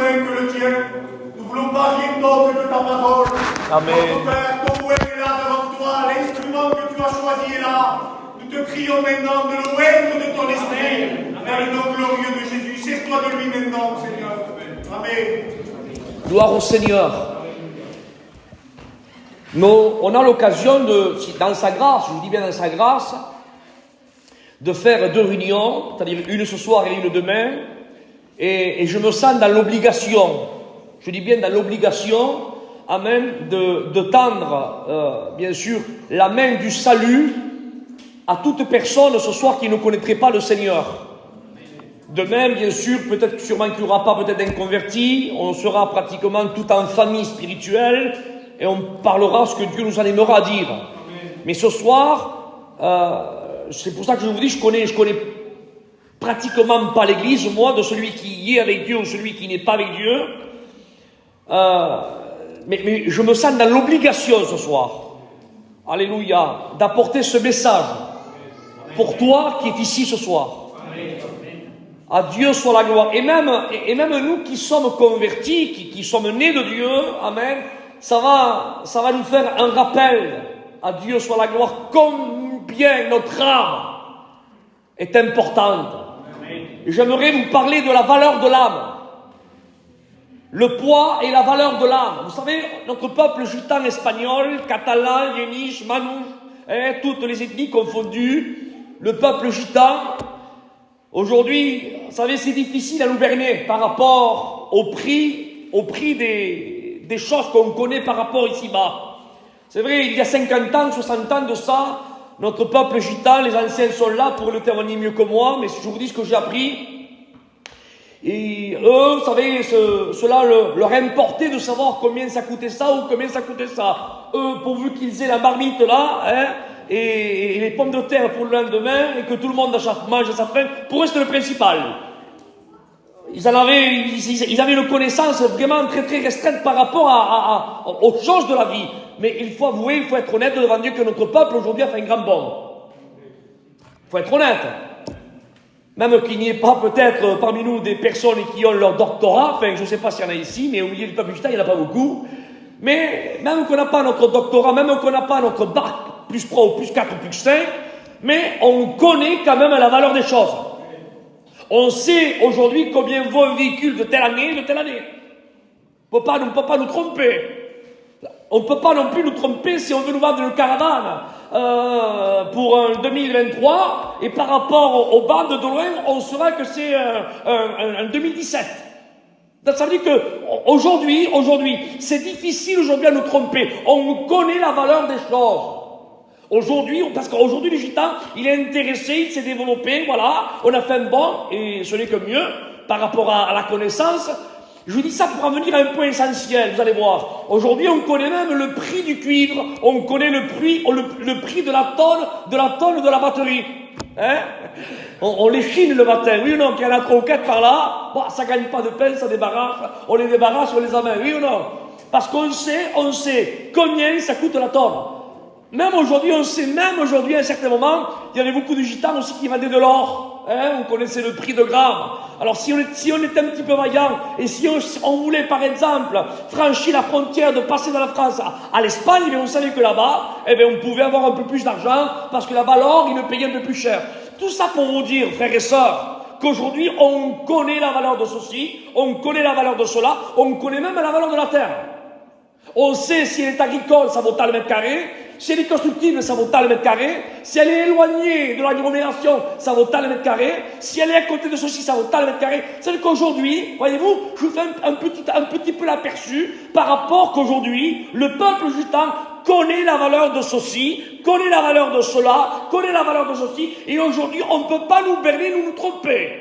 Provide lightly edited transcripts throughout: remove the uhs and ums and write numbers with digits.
besoin que le tien. Nous ne voulons pas rien d'autre que ta parole. Amen. Notre Père, ton bouet est là devant toi, l'instrument que tu as choisi est là. Nous te crions maintenant de l'oeuvre de ton esprit, vers le nom glorieux de Jésus. Sers-toi de lui maintenant, Seigneur. Amen. Gloire au Seigneur. On a l'occasion dans sa grâce, je vous dis bien dans sa grâce, de faire 2 réunions, c'est-à-dire une ce soir et une demain, et je me sens dans l'obligation, je dis bien dans l'obligation, amen, de tendre, bien sûr, la main du salut à toute personne ce soir qui ne connaîtrait pas le Seigneur. Demain, bien sûr, peut-être sûrement qu'il n'y aura pas peut-être d'un converti, on sera pratiquement tout en famille spirituelle, et on parlera ce que Dieu nous animera à dire. Mais ce soir, c'est pour ça que je vous dis, je connais pratiquement pas l'Église, moi, de celui qui y est avec Dieu ou celui qui n'est pas avec Dieu. Mais je me sens dans l'obligation ce soir, alléluia, d'apporter ce message pour toi qui es ici ce soir. À Dieu soit la gloire. Et même nous qui sommes convertis, qui sommes nés de Dieu, amen, ça va nous faire un rappel. À Dieu soit la gloire, combien notre âme est importante. Et j'aimerais vous parler de la valeur de l'âme. Le poids et la valeur de l'âme. Vous savez, notre peuple gitan espagnol, catalan, yéniche, manouche, toutes les ethnies confondues, le peuple gitan, aujourd'hui, vous savez, c'est difficile à nous berner par rapport au prix des choses qu'on connaît par rapport ici-bas. C'est vrai, il y a 50 ans, 60 ans de ça, notre peuple gitan, les anciens sont là pour le témoigner mieux que moi, mais je vous dis ce que j'ai appris. Et eux, vous savez, cela leur importait de savoir combien ça coûtait ça ou combien ça coûtait ça. Eux, pourvu qu'ils aient la marmite là, et les pommes de terre pour le lendemain, et que tout le monde mange à sa faim, pour eux c'était le principal. Ils avaient une connaissance vraiment très très restreinte par rapport aux choses de la vie. Mais il faut avouer, il faut être honnête devant Dieu que notre peuple aujourd'hui a fait un grand bond. Il faut être honnête. Même qu'il n'y ait pas peut-être parmi nous des personnes qui ont leur doctorat, enfin je ne sais pas s'il y en a ici, mais au milieu du peuple gitan, il n'y en a pas beaucoup. Mais même qu'on n'a pas notre doctorat, même qu'on n'a pas notre bac, plus 3 ou plus 4 ou plus 5, mais on connaît quand même la valeur des choses. On sait aujourd'hui combien vaut un véhicule de telle année, de telle année. On ne peut pas nous tromper. On ne peut pas non plus nous tromper si on veut nous vendre une caravane pour un 2023 et par rapport aux bandes de loin, on saura que c'est un 2017. Ça veut dire que aujourd'hui, c'est difficile aujourd'hui à nous tromper. On connaît la valeur des choses. Aujourd'hui, parce qu'aujourd'hui, le gitan, il est intéressé, il s'est développé, voilà, on a fait un bond, et ce n'est que mieux, par rapport à la connaissance. Je vous dis ça pour en venir à un point essentiel, vous allez voir. Aujourd'hui, on connaît même le prix du cuivre, on connaît le prix de la tonne de la batterie. Hein? On les chine le matin, oui ou non, qu'il y en a 3 ou 4 par là, bon, ça gagne pas de peine, ça débarrasse, on les débarrasse, on les amène, oui ou non? Parce qu'on sait combien ça coûte la tonne. Même aujourd'hui, on sait, à un certain moment, il y avait beaucoup de gitans aussi qui vendaient de l'or. Vous connaissez le prix de gramme. Alors, si on était un petit peu vaillant, et si on voulait, par exemple, franchir la frontière de passer de la France à l'Espagne, on savait que là-bas, on pouvait avoir un peu plus d'argent, parce que là-bas, l'or, il le payait un peu plus cher. Tout ça pour vous dire, frères et sœurs, qu'aujourd'hui, on connaît la valeur de ceci, on connaît la valeur de cela, on connaît même la valeur de la terre. On sait si elle est agricole, ça vaut tant le mètre carré. Si elle est constructive, ça vaut tant le mètre carré. Si elle est éloignée de l'agglomération, ça vaut tant le mètre carré. Si elle est à côté de ceci, ça vaut tant le mètre carré. C'est qu'aujourd'hui, voyez-vous, je vous fais un petit peu l'aperçu par rapport qu'aujourd'hui, le peuple gitan connaît la valeur de ceci, connaît la valeur de cela, connaît la valeur de ceci. Et aujourd'hui, on ne peut pas nous berner, nous tromper.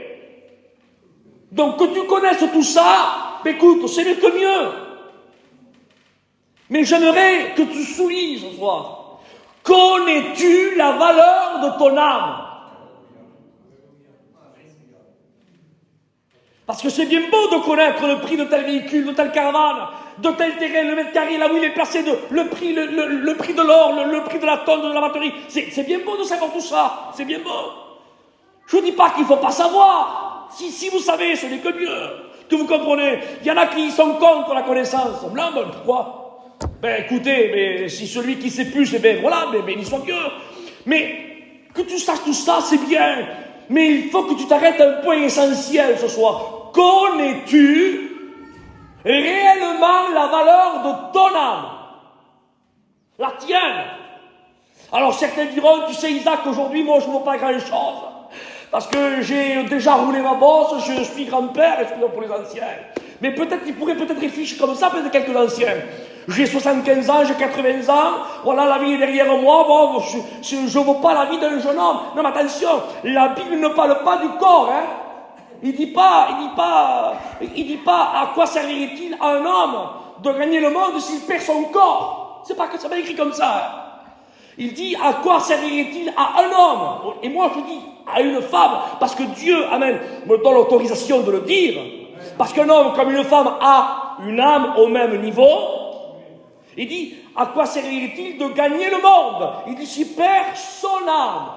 Donc, que tu connaisses tout ça, écoute, c'est mieux que mieux. Mais j'aimerais que tu soulignes ce soir. Connais-tu la valeur de ton âme? Parce que c'est bien beau de connaître le prix de tel véhicule, de telle caravane, de tel terrain, le mètre carré, là où il est placé, le prix de l'or, le prix de la tonne de la batterie. C'est bien beau de savoir tout ça. C'est bien beau. Je ne dis pas qu'il ne faut pas savoir. Si vous savez, ce n'est que mieux. Que vous comprenez? Il y en a qui sont contre la connaissance. Non, mais pourquoi? Ben écoutez, mais si celui qui sait plus, eh bien voilà, mais béni soit Dieu. Mais que tu saches tout ça, c'est bien. Mais il faut que tu t'arrêtes à un point essentiel ce soir. Connais-tu réellement la valeur de ton âme? La tienne. Alors certains diront, tu sais Isaac, aujourd'hui moi je ne vaux pas grand-chose. Parce que j'ai déjà roulé ma bosse, je suis grand-père, excusez-moi pour les anciens. Mais peut-être, il pourrait peut-être réfléchir comme ça, peut-être quelques anciens. J'ai 75 ans, j'ai 80 ans, voilà la vie est derrière moi, bon, je ne vaux pas la vie d'un jeune homme. Non mais attention, la Bible ne parle pas du corps, hein. Il dit pas à quoi servirait-il à un homme de gagner le monde s'il perd son corps. C'est pas que ça va écrit comme ça, hein. Il dit à quoi servirait-il à un homme? Et moi je dis à une femme, parce que Dieu, amen, me donne l'autorisation de le dire. Parce qu'un homme comme une femme a une âme au même niveau. Il dit, à quoi servirait-il de gagner le monde? Il dit, s'il perd son âme.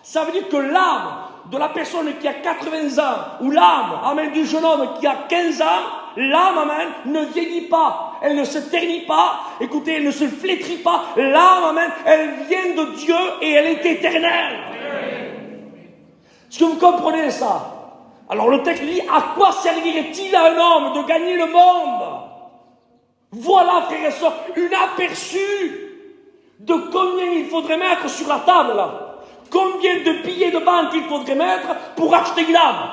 Ça veut dire que l'âme de la personne qui a 80 ans, ou l'âme, amen, du jeune homme qui a 15 ans, l'âme, amen, ne vieillit pas. Elle ne se ternit pas. Écoutez, elle ne se flétrit pas. L'âme, amen, elle vient de Dieu et elle est éternelle. Est-ce que vous comprenez ça? Alors le texte dit, à quoi servirait-il à un homme de gagner le monde? Voilà, frères et sœurs, une aperçu de combien il faudrait mettre sur la table, là. Combien de billets de banque il faudrait mettre pour acheter une âme?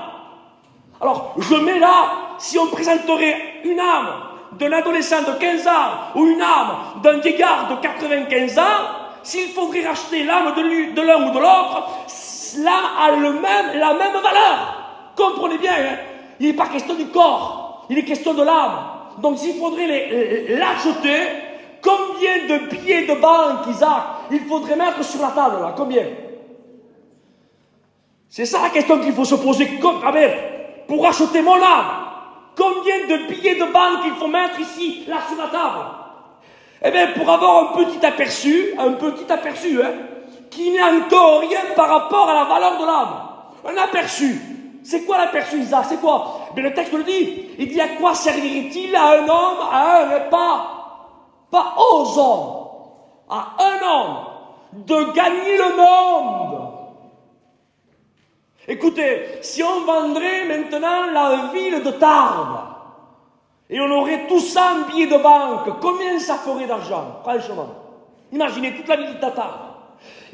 Alors, je mets là, si on présenterait une âme d'un adolescent de 15 ans ou une âme d'un vieillard de 95 ans, s'il faudrait racheter l'âme de l'un ou de l'autre, l'âme a la même valeur. Comprenez bien, hein? Il n'est pas question du corps, il est question de l'âme. Donc s'il faudrait l'acheter, combien de billets de banque, Isaac, il faudrait mettre sur la table là? Combien? C'est ça la question qu'il faut se poser. Pour acheter mon âme, combien de billets de banque il faut mettre ici, là sur la table? Eh bien, pour avoir un petit aperçu, hein, qui n'est encore rien par rapport à la valeur de l'âme. Un aperçu. C'est quoi l'aperçu, Isaac? C'est quoi? Mais le texte le dit. Il dit, à quoi servirait-il à un homme, pas aux hommes, à un homme, de gagner le monde? Écoutez, si on vendrait maintenant la ville de Tarbes, et on aurait tout ça en billets de banque, combien ça ferait d'argent, franchement? Imaginez toute la ville de Tarbes.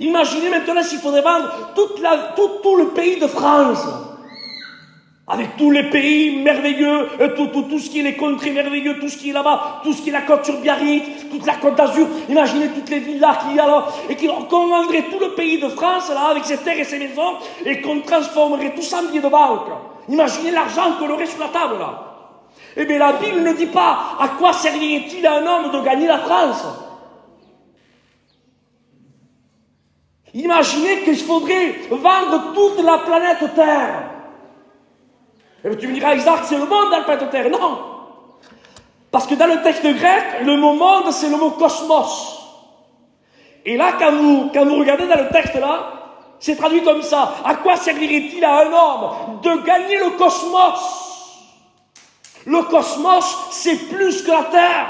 Imaginez maintenant s'il faudrait vendre tout le pays de France. Avec tous les pays merveilleux, tout ce qui est les contrées merveilleuses, tout ce qui est là-bas, tout ce qui est la côte sur Biarritz, toute la côte d'Azur, imaginez toutes les villas qu'il y a là, et qu'on vendrait tout le pays de France, là, avec ses terres et ses maisons, et qu'on transformerait tout ça en billets de banque. Imaginez l'argent qu'on aurait sur la table, là. Eh bien, la Bible ne dit pas à quoi servirait-il à un homme de gagner la France. Imaginez qu'il faudrait vendre toute la planète Terre. Et bien, tu me diras, Isaac, c'est le monde dans la planète Terre. Non. Parce que dans le texte grec, le mot monde, c'est le mot cosmos. Et là, quand vous regardez dans le texte là, c'est traduit comme ça. À quoi servirait-il à un homme de gagner le cosmos? Le cosmos, c'est plus que la Terre.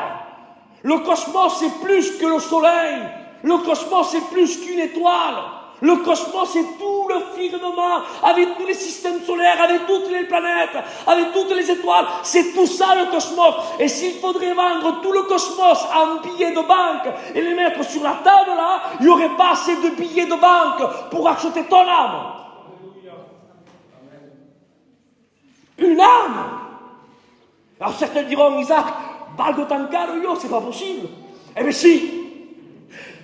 Le cosmos, c'est plus que le soleil. Le cosmos, c'est plus qu'une étoile. Le cosmos, c'est tout le firmament, avec tous les systèmes solaires, avec toutes les planètes, avec toutes les étoiles. C'est tout ça le cosmos. Et s'il faudrait vendre tout le cosmos en billets de banque et les mettre sur la table là, il n'y aurait pas assez de billets de banque pour acheter ton âme. Une âme. Alors certains diront, Isaac, balgo tancaro, yo, c'est pas possible. Eh bien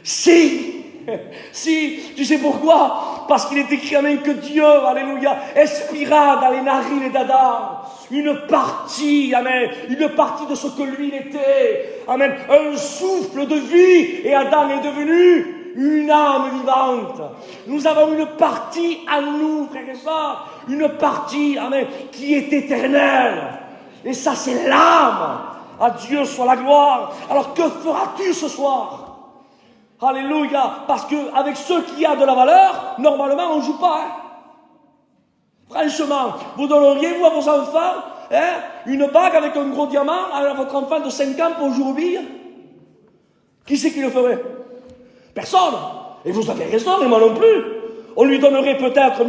si, tu sais pourquoi? Parce qu'il est écrit, amen, que Dieu, alléluia, expira dans les narines d'Adam une partie, amen, une partie de ce que lui il était, amen, un souffle de vie, et Adam est devenu une âme vivante. Nous avons une partie en nous, frères et sœurs, une partie, amen, qui est éternelle. Et ça, c'est l'âme. À Dieu soit la gloire. Alors que feras-tu ce soir? Alléluia. Parce qu'avec ceux qui a de la valeur, normalement, on ne joue pas. Hein? Franchement, vous donneriez, vous, à vos enfants, une bague avec un gros diamant à votre enfant de 5 ans pour jouer aux billes? Qui c'est qui le ferait? Personne. Et vous avez raison, et moi non plus. On lui donnerait peut-être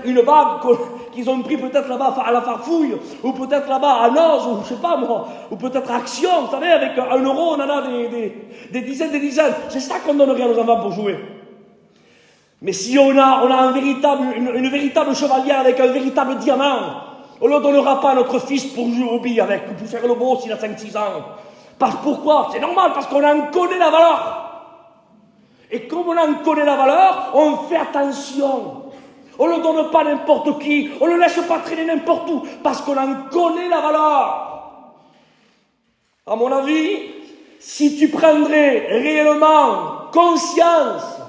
une bague qu'ils ont pris peut-être là-bas à la Farfouille, ou peut-être là-bas à Noz, ou je sais pas moi, ou peut-être à Action, vous savez, avec 1 euro, on en a des dizaines. C'est ça qu'on donnerait à nos enfants pour jouer. Mais si on a une véritable chevalière avec un véritable diamant, on ne le donnera pas à notre fils pour jouer aux billes avec, ou pour faire le beau s'il a 5-6 ans. Pourquoi? C'est normal, parce qu'on en connaît la valeur. Et comme on en connaît la valeur, on fait attention. On ne le donne pas à n'importe qui, on ne le laisse pas traîner n'importe où, parce qu'on en connaît la valeur. À mon avis, si tu prendrais réellement conscience,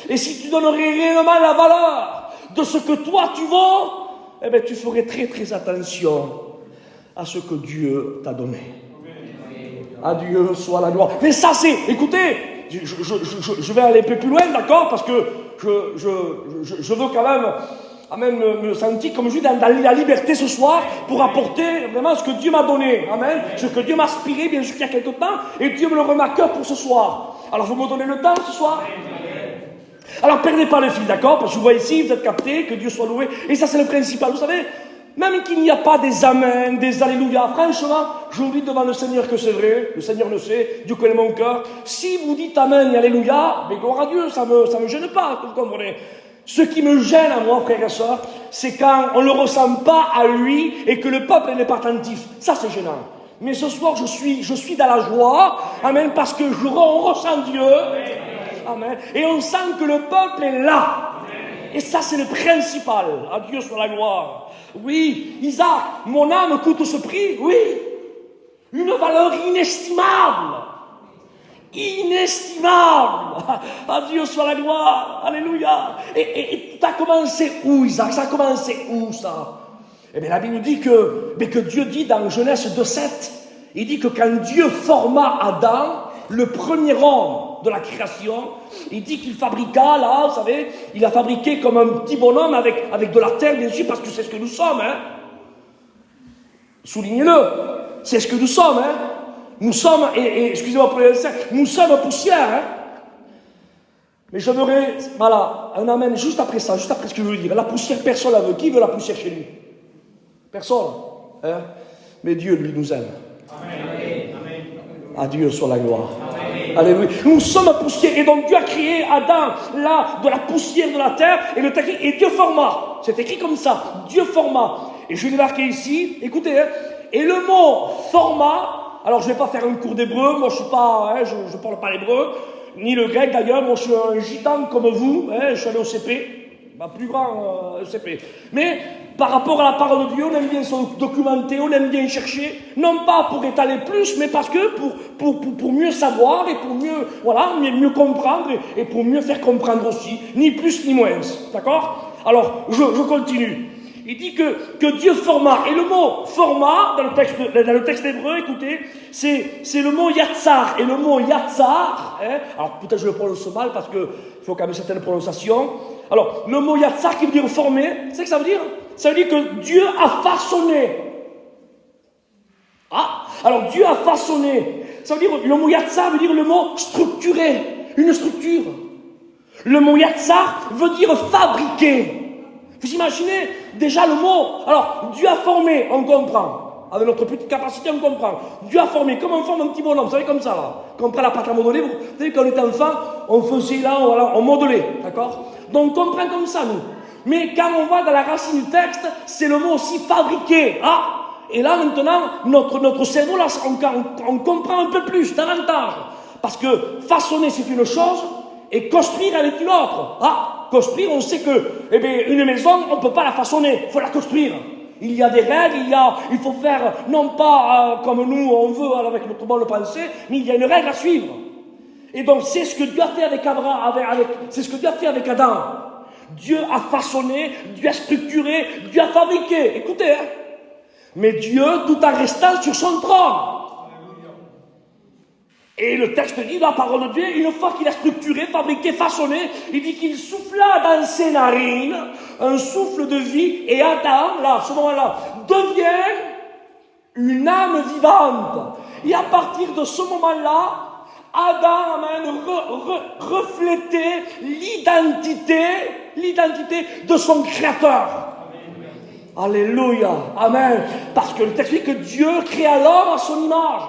et si tu donnerais réellement la valeur de ce que toi tu vaux, eh bien tu ferais très très attention à ce que Dieu t'a donné. À Dieu soit la gloire. Mais ça c'est, écoutez, je vais aller un peu plus loin, d'accord, parce que je veux quand même me sentir comme je suis dans la liberté ce soir pour apporter vraiment ce que Dieu m'a donné. Amen. Ce que Dieu m'a inspiré, bien sûr, il y a quelque temps, et Dieu me le remet à cœur pour ce soir. Alors vous me donnez le temps ce soir? Alors perdez pas le fil, d'accord, parce que je vois ici, vous êtes captés, que Dieu soit loué, et ça c'est le principal. Vous savez, même qu'il n'y a pas des amens, des alléluia, franchement, je vous dis devant le Seigneur que c'est vrai, le Seigneur le sait, Dieu connaît mon cœur. Si vous dites amen et alléluia, mais gloire à Dieu, ça me gêne pas, vous comprenez. Ce qui me gêne à moi, frères et sœurs, c'est quand on ne le ressent pas à lui et que le peuple n'est pas attentif. Ça c'est gênant. Mais ce soir, je suis dans la joie, amen, parce que on ressent Dieu, amen, et on sent que le peuple est là. Et ça, c'est le principal. À Dieu soit la gloire. Oui, Isaac, mon âme coûte ce prix. Oui, une valeur inestimable. Inestimable. À Dieu soit la gloire. Alléluia. Et tu as commencé où, Isaac? Ça a commencé où, ça? Eh bien, la Bible dit que Dieu dit dans Genèse 2:7, il dit que quand Dieu forma Adam, le premier homme de la création, il dit qu'il fabriqua, là, vous savez, il a fabriqué comme un petit bonhomme avec de la terre, bien sûr, parce que c'est ce que nous sommes, hein. Soulignez-le, c'est ce que nous sommes, hein. Nous sommes, et excusez-moi pour les instants, nous sommes poussière, hein. Mais j'aimerais, voilà, un amen, juste après ça, juste après ce que je veux dire. La poussière, personne la veut. Qui veut la poussière chez lui? Personne, hein. Mais Dieu, lui, nous aime. Amen. À Dieu soit la gloire. Amen. Alléluia. Nous sommes poussière. Et donc Dieu a créé Adam là de la poussière de la terre. Et le texte et Dieu forma. C'est écrit comme ça. Dieu forma. Et je l'ai marqué ici. Écoutez. Hein, et le mot forma. Alors je ne vais pas faire un cours d'hébreu. Moi je suis pas. Hein, je parle pas l'hébreu. Ni le grec d'ailleurs. Moi je suis un gitan comme vous. Hein, je suis allé au CP. Ma plus grand CP. Mais par rapport à la parole de Dieu, on aime bien se documenter, on aime bien chercher, non pas pour étaler plus, mais parce que pour mieux savoir et pour mieux comprendre et pour mieux faire comprendre aussi, ni plus ni moins. D'accord? Alors, je continue. Il dit que Dieu forma, et le mot forma, dans le texte hébreu, écoutez, c'est le mot yatsar, et le mot yatsar, hein, alors peut-être je le prononce mal parce qu'il faut quand même certaines prononciations. Alors, le mot yatsar qui veut dire former, c'est ce que ça veut dire? Ça veut dire que Dieu a façonné. Ah, alors Dieu a façonné. Ça veut dire, le mot yatsar veut dire le mot structuré, une structure. Le mot yatsar veut dire fabriquer. Vous imaginez déjà le mot. Alors, Dieu a formé, on comprend. Avec notre petite capacité, on comprend. Dieu a formé, comme on forme un petit bonhomme, vous savez, comme ça, là. Quand on prend la pâte à modeler, vous savez, quand on était enfant, on faisait là, voilà, on modelait, d'accord? Donc, on comprend comme ça, nous. Mais quand on va dans la racine du texte, c'est le mot aussi fabriquer. Ah! Et là, maintenant, notre cerveau, là, on comprend un peu plus, davantage. Parce que façonner, c'est une chose, et construire, elle est une autre. Ah! Construire, on sait que, eh bien, une maison, on ne peut pas la façonner, il faut la construire. Il y a des règles, il faut faire, non pas comme nous on veut, avec notre bonne pensée, mais il y a une règle à suivre. Et donc, c'est ce que Dieu a fait avec Abraham, c'est ce que Dieu a fait avec Adam. Dieu a façonné, Dieu a structuré, Dieu a fabriqué. Écoutez, hein. Mais Dieu, tout en restant sur son trône. Et le texte dit, la parole de Dieu, une fois qu'il a structuré, fabriqué, façonné, il dit qu'il souffla dans ses narines un souffle de vie, et Adam, là, à ce moment-là, devient une âme vivante. Et à partir de ce moment-là, Adam reflétait l'identité de son Créateur. Alléluia, amen. Parce que le texte dit que Dieu créa l'homme à son image.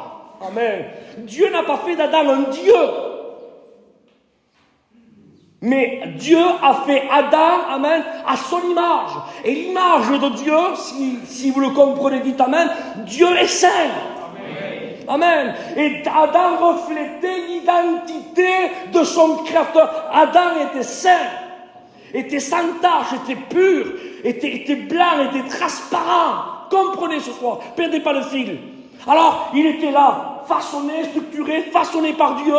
Amen. Dieu n'a pas fait d'Adam un Dieu. Mais Dieu a fait Adam, amen, à son image. Et l'image de Dieu, si vous le comprenez, dites amen, Dieu est saint. Amen. Et Adam reflétait l'identité de son Créateur. Adam était saint, était sans tache, était pur, était blanc, était transparent. Comprenez ce soir, perdez pas le fil. Alors, il était là, façonné, structuré, façonné par Dieu.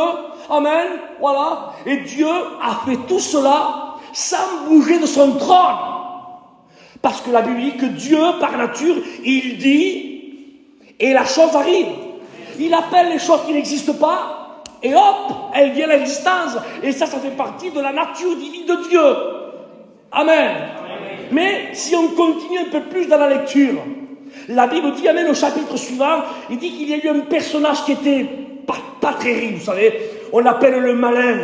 Amen. Voilà. Et Dieu a fait tout cela sans bouger de son trône. Parce que la Bible dit que Dieu, par nature, il dit, et la chose arrive. Il appelle les choses qui n'existent pas, et hop, elles viennent à l'existence. Et ça fait partie de la nature divine de Dieu. Amen. Mais si on continue un peu plus dans la lecture, la Bible dit, amen, au chapitre suivant, il dit qu'il y a eu un personnage qui était pas très riche, vous savez. On l'appelle le malin,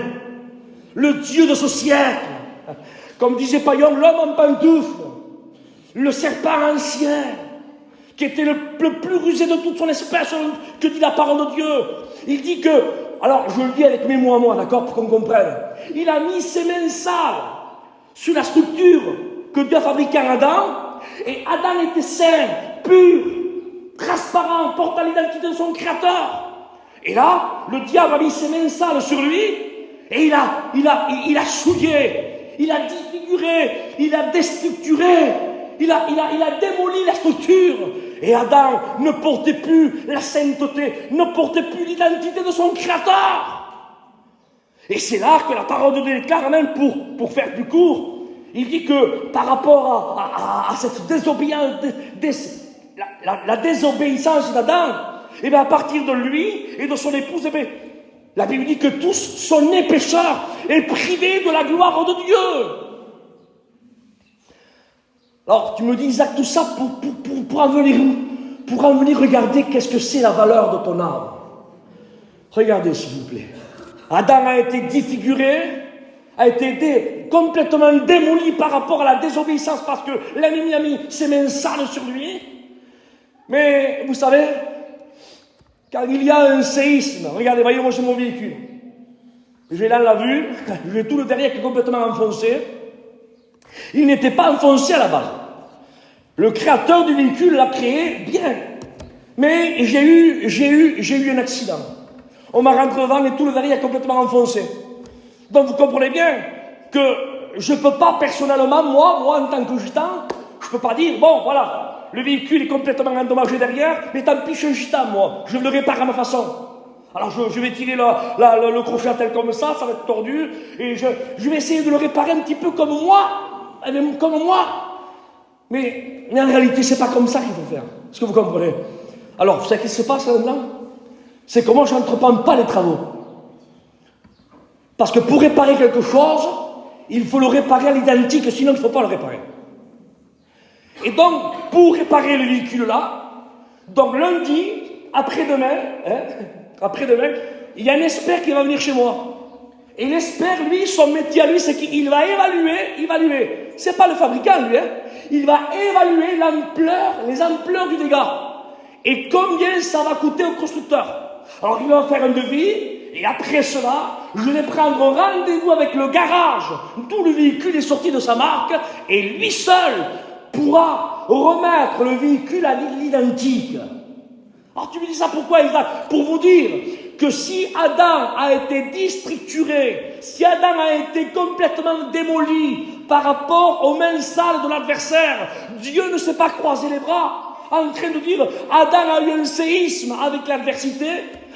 le Dieu de ce siècle. Comme disait Payon, l'homme en pantoufle, le serpent ancien, qui était le plus rusé de toute son espèce, que dit la parole de Dieu. Il dit que, alors je le dis avec mes mots à moi, d'accord, pour qu'on comprenne. Il a mis ses mains sales sur la structure que Dieu a fabriquée en Adam, et Adam était saint, pur, transparent, portant l'identité de son Créateur. Et là, le diable a mis ses mains sales sur lui, et il a souillé, il a défiguré, il a déstructuré, il a démoli la structure. Et Adam ne portait plus la sainteté, ne portait plus l'identité de son Créateur. Et c'est là que la parole de Dieu déclare, même pour faire plus court, il dit que par rapport à cette désobéissance, la désobéissance d'Adam, et bien à partir de lui et de son épouse, et bien, la Bible dit que tous sont nés pécheurs et privés de la gloire de Dieu. Alors tu me dis, Isaac, tout ça pour en venir où? Pour en venir regarder qu'est-ce que c'est la valeur de ton âme. Regardez s'il vous plaît. Adam a été défiguré, a été complètement démoli par rapport à la désobéissance parce que l'ennemi a mis ses mains sales sur lui. Mais vous savez, quand il y a un séisme, regardez, voyez, moi j'ai mon véhicule. J'ai là la vue, j'ai tout le derrière qui est complètement enfoncé. Il n'était pas enfoncé à la base. Le créateur du véhicule l'a créé bien. Mais j'ai eu un accident. On m'a rentré devant et tout le derrière est complètement enfoncé. Donc vous comprenez bien que je ne peux pas personnellement, moi en tant que gitan, je ne peux pas dire, bon voilà, le véhicule est complètement endommagé derrière, mais tant pis, je suis un gitan, moi, je le répare à ma façon. Alors je vais tirer le crochet tel comme ça va être tordu, et je vais essayer de le réparer un petit peu comme moi. Mais en réalité, c'est pas comme ça qu'il faut faire. Est-ce que vous comprenez? Alors, vous savez ce qui se passe là-dedans? C'est que moi, je n'entreprends pas les travaux. Parce que pour réparer quelque chose, il faut le réparer à l'identique, sinon il ne faut pas le réparer. Et donc, pour réparer le véhicule là, donc lundi, après-demain, il y a un expert qui va venir chez moi. Et l'expert, lui, son métier à lui, c'est qu'il va évaluer. C'est pas le fabricant, lui, Il va évaluer les ampleurs du dégât. Et combien ça va coûter au constructeur. Alors, il va faire un devis, et après cela, je vais prendre rendez-vous avec le garage d'où le véhicule est sorti de sa marque, et lui seul pourra remettre le véhicule à l'identique. Alors, tu me dis ça pourquoi, Isaac? Pour vous dire que si Adam a été déstructuré, si Adam a été complètement démoli par rapport aux mains sales de l'adversaire, Dieu ne s'est pas croisé les bras en train de dire Adam a eu un séisme avec l'adversité,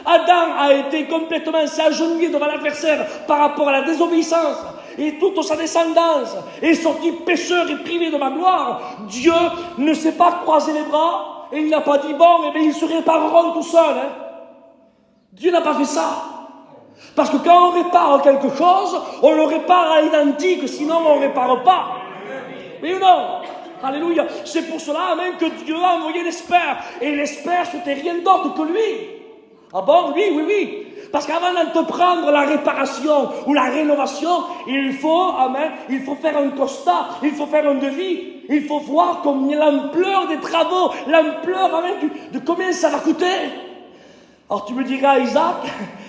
Adam a été complètement s'agenouillé devant l'adversaire par rapport à la désobéissance et toute sa descendance est sorti pécheur et privé de ma gloire. Dieu ne s'est pas croisé les bras et il n'a pas dit bon, eh bien, ils se répareront tout seuls. Dieu n'a pas fait ça. Parce que quand on répare quelque chose, on le répare à l'identique, sinon on ne répare pas. Oui ou non? Alléluia. C'est pour cela, amen, que Dieu a envoyé l'espère. Et l'espère, c'était rien d'autre que lui. Ah bon? Oui. Parce qu'avant d'entreprendre la réparation ou la rénovation, il faut, amen, il faut faire un constat, il faut faire un devis. Il faut voir combien l'ampleur des travaux, l'ampleur, amen, de combien ça va coûter. Alors tu me diras, Isaac,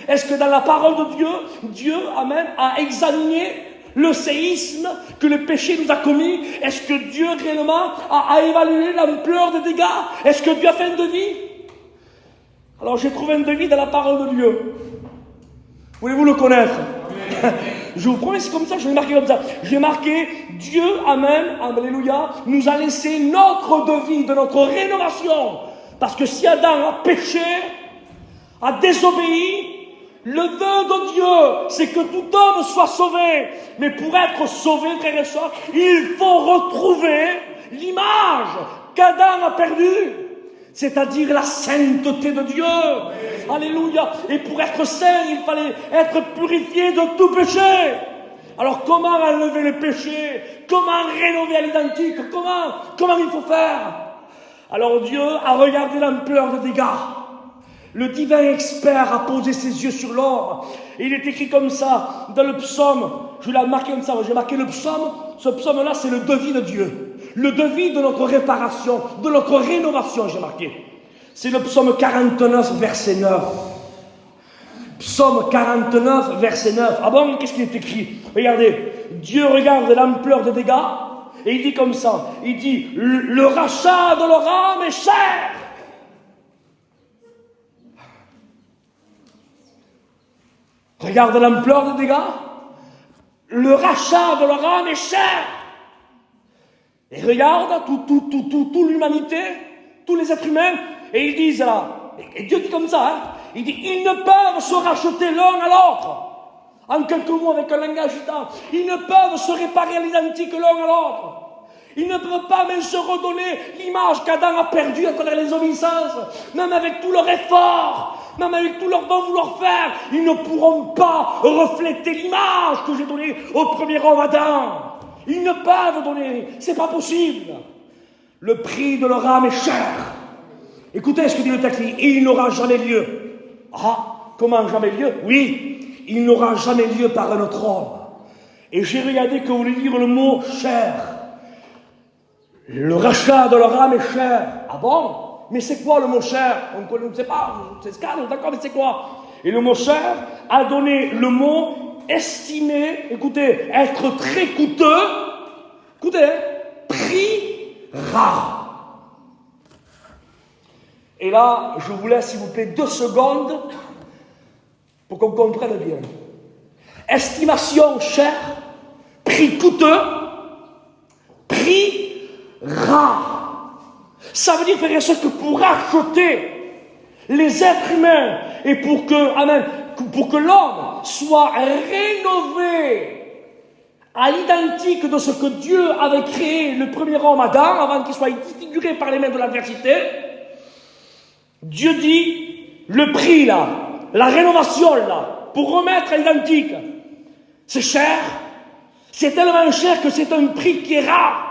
est-ce que dans la parole de Dieu, amen, a examiné le séisme que le péché nous a commis? Est-ce que Dieu réellement a évalué l'ampleur des dégâts? Est-ce que Dieu a fait un devis? Alors j'ai trouvé un devis dans la parole de Dieu. Voulez-vous le connaître? Je vous promets, c'est comme ça, je l'ai marqué comme ça. J'ai marqué, Dieu, amen, alléluia, nous a laissé notre devis de notre rénovation. Parce que si Adam a péché, a désobéi, le vœu de Dieu, c'est que tout homme soit sauvé. Mais pour être sauvé, frères et sœurs, il faut retrouver l'image qu'Adam a perdue. C'est-à-dire la sainteté de Dieu. Alléluia. Et pour être saint, il fallait être purifié de tout péché. Alors comment enlever le péché? Comment rénover à l'identique? Comment il faut faire? Alors Dieu a regardé l'ampleur des dégâts. Le divin expert a posé ses yeux sur l'homme. Et il est écrit comme ça dans le psaume. Je l'ai marqué comme ça. J'ai marqué le psaume. Ce psaume-là, c'est le devis de Dieu. Le devis de notre réparation, de notre rénovation, j'ai marqué. C'est le psaume 49, verset 9. Psaume 49, verset 9. Ah bon, qu'est-ce qu'il est écrit? Regardez. Dieu regarde l'ampleur des dégâts. Et il dit comme ça. Il dit, le rachat de leur âme est cher. Regarde l'ampleur des dégâts. Le rachat de leur âme est cher. Et regarde toute l'humanité, tous les êtres humains, et ils disent là, et Dieu dit comme ça, hein, il dit, ils ne peuvent se racheter l'un à l'autre. En quelques mots, avec un langage gitan, ils ne peuvent se réparer à l'identique l'un à l'autre. Ils ne peuvent pas même se redonner l'image qu'Adam a perdue à travers les obéissances, même avec tout leur effort. Même avec tout leur bon vouloir faire, ils ne pourront pas refléter l'image que j'ai donnée au premier homme Adam. Ils ne peuvent donner, c'est pas possible. Le prix de leur âme est cher. Écoutez ce que dit le texte, il n'aura jamais lieu. Ah, comment jamais lieu? Oui, il n'aura jamais lieu par un autre homme. Et j'ai regardé que vous voulez dire le mot cher. Le rachat de leur âme est cher. Ah bon? Mais c'est quoi le mot cher? On ne sait pas, c'est scandale, d'accord, mais c'est quoi? Et le mot cher a donné le mot estimé, écoutez, être très coûteux, écoutez, prix rare. Et là, je vous laisse, s'il vous plaît, 2 secondes pour qu'on comprenne bien. Estimation cher, prix coûteux, prix rare. Ça veut dire, frères et sœurs, que pour acheter les êtres humains et pour que l'homme soit rénové à l'identique de ce que Dieu avait créé le premier homme Adam, avant qu'il soit défiguré par les mains de l'adversité, Dieu dit, le prix là, la rénovation là, pour remettre à l'identique, c'est cher, c'est tellement cher que c'est un prix qui est rare.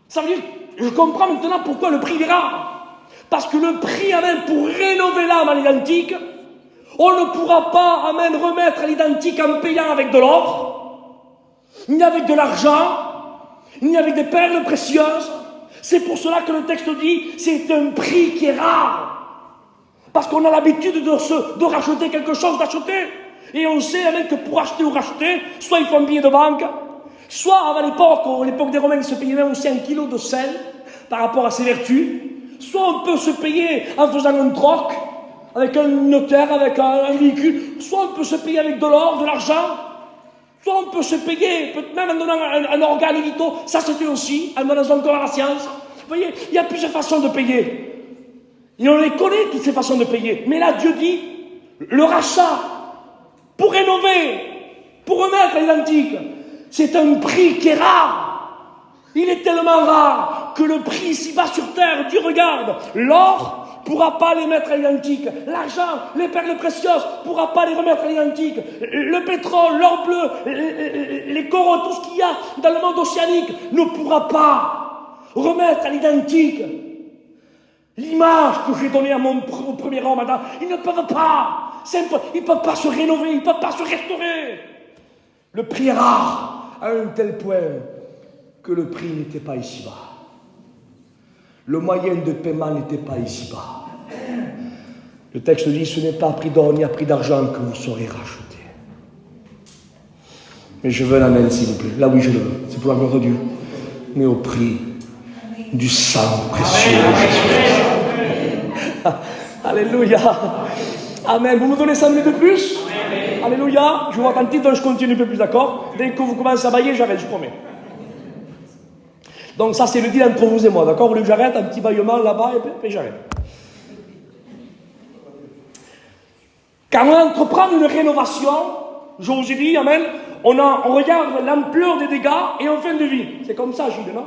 Ça veut dire, je comprends maintenant pourquoi le prix est rare. Parce que le prix, amen, pour rénover l'âme à l'identique, on ne pourra pas, amen, remettre à l'identique en payant avec de l'or, ni avec de l'argent, ni avec des perles précieuses. C'est pour cela que le texte dit, c'est un prix qui est rare. Parce qu'on a l'habitude de racheter quelque chose, d'acheter. Et on sait, amen, que pour acheter ou racheter, soit il faut un billet de banque, soit à l'époque des Romains, ils se payaient même aussi 1 kilo de sel par rapport à ses vertus. Soit on peut se payer en faisant un troc, avec un notaire, avec un véhicule. Soit on peut se payer avec de l'or, de l'argent. Soit on peut se payer, même en donnant un organe vitaux. Ça se fait aussi, en donnant encore à la science. Vous voyez, il y a plusieurs façons de payer. Et on les connaît, toutes ces façons de payer. Mais là, Dieu dit, le rachat, pour rénover, pour remettre à l'identique, c'est un prix qui est rare. Il est tellement rare que le prix ici-bas sur terre, Dieu regarde. L'or ne pourra pas les mettre à l'identique. L'argent, les perles précieuses ne pourra pas les remettre à l'identique. Le pétrole, l'or bleu, les coraux, tout ce qu'il y a dans le monde océanique ne pourra pas remettre à l'identique l'image que j'ai donnée au premier homme, Adam. Ils ne peuvent pas. Ils ne peuvent pas se rénover, ils ne peuvent pas se restaurer. Le prix est rare à un tel point que le prix n'était pas ici-bas. Le moyen de paiement n'était pas ici-bas. Le texte dit, ce n'est pas à prix d'or ni à prix d'argent que vous serez rachetés. Mais je veux l'amen, s'il vous plaît. Là, oui, je le veux. C'est pour la gloire de Dieu. Mais au prix du sang précieux de Jésus. Alléluia. Amen. Vous me donnez 5 minutes de plus? Alléluia. Je vous vois attentif, donc je continue un peu plus, d'accord? Dès que vous commencez à bailler, j'arrête, je promets. Donc ça, c'est le deal entre vous et moi, d'accord? Vous voulez que j'arrête? Un petit baillement là-bas, et puis j'arrête. Quand on entreprend une rénovation, je vous ai dit, amen, on regarde l'ampleur des dégâts et on fait un devis. C'est comme ça, Gilles, non?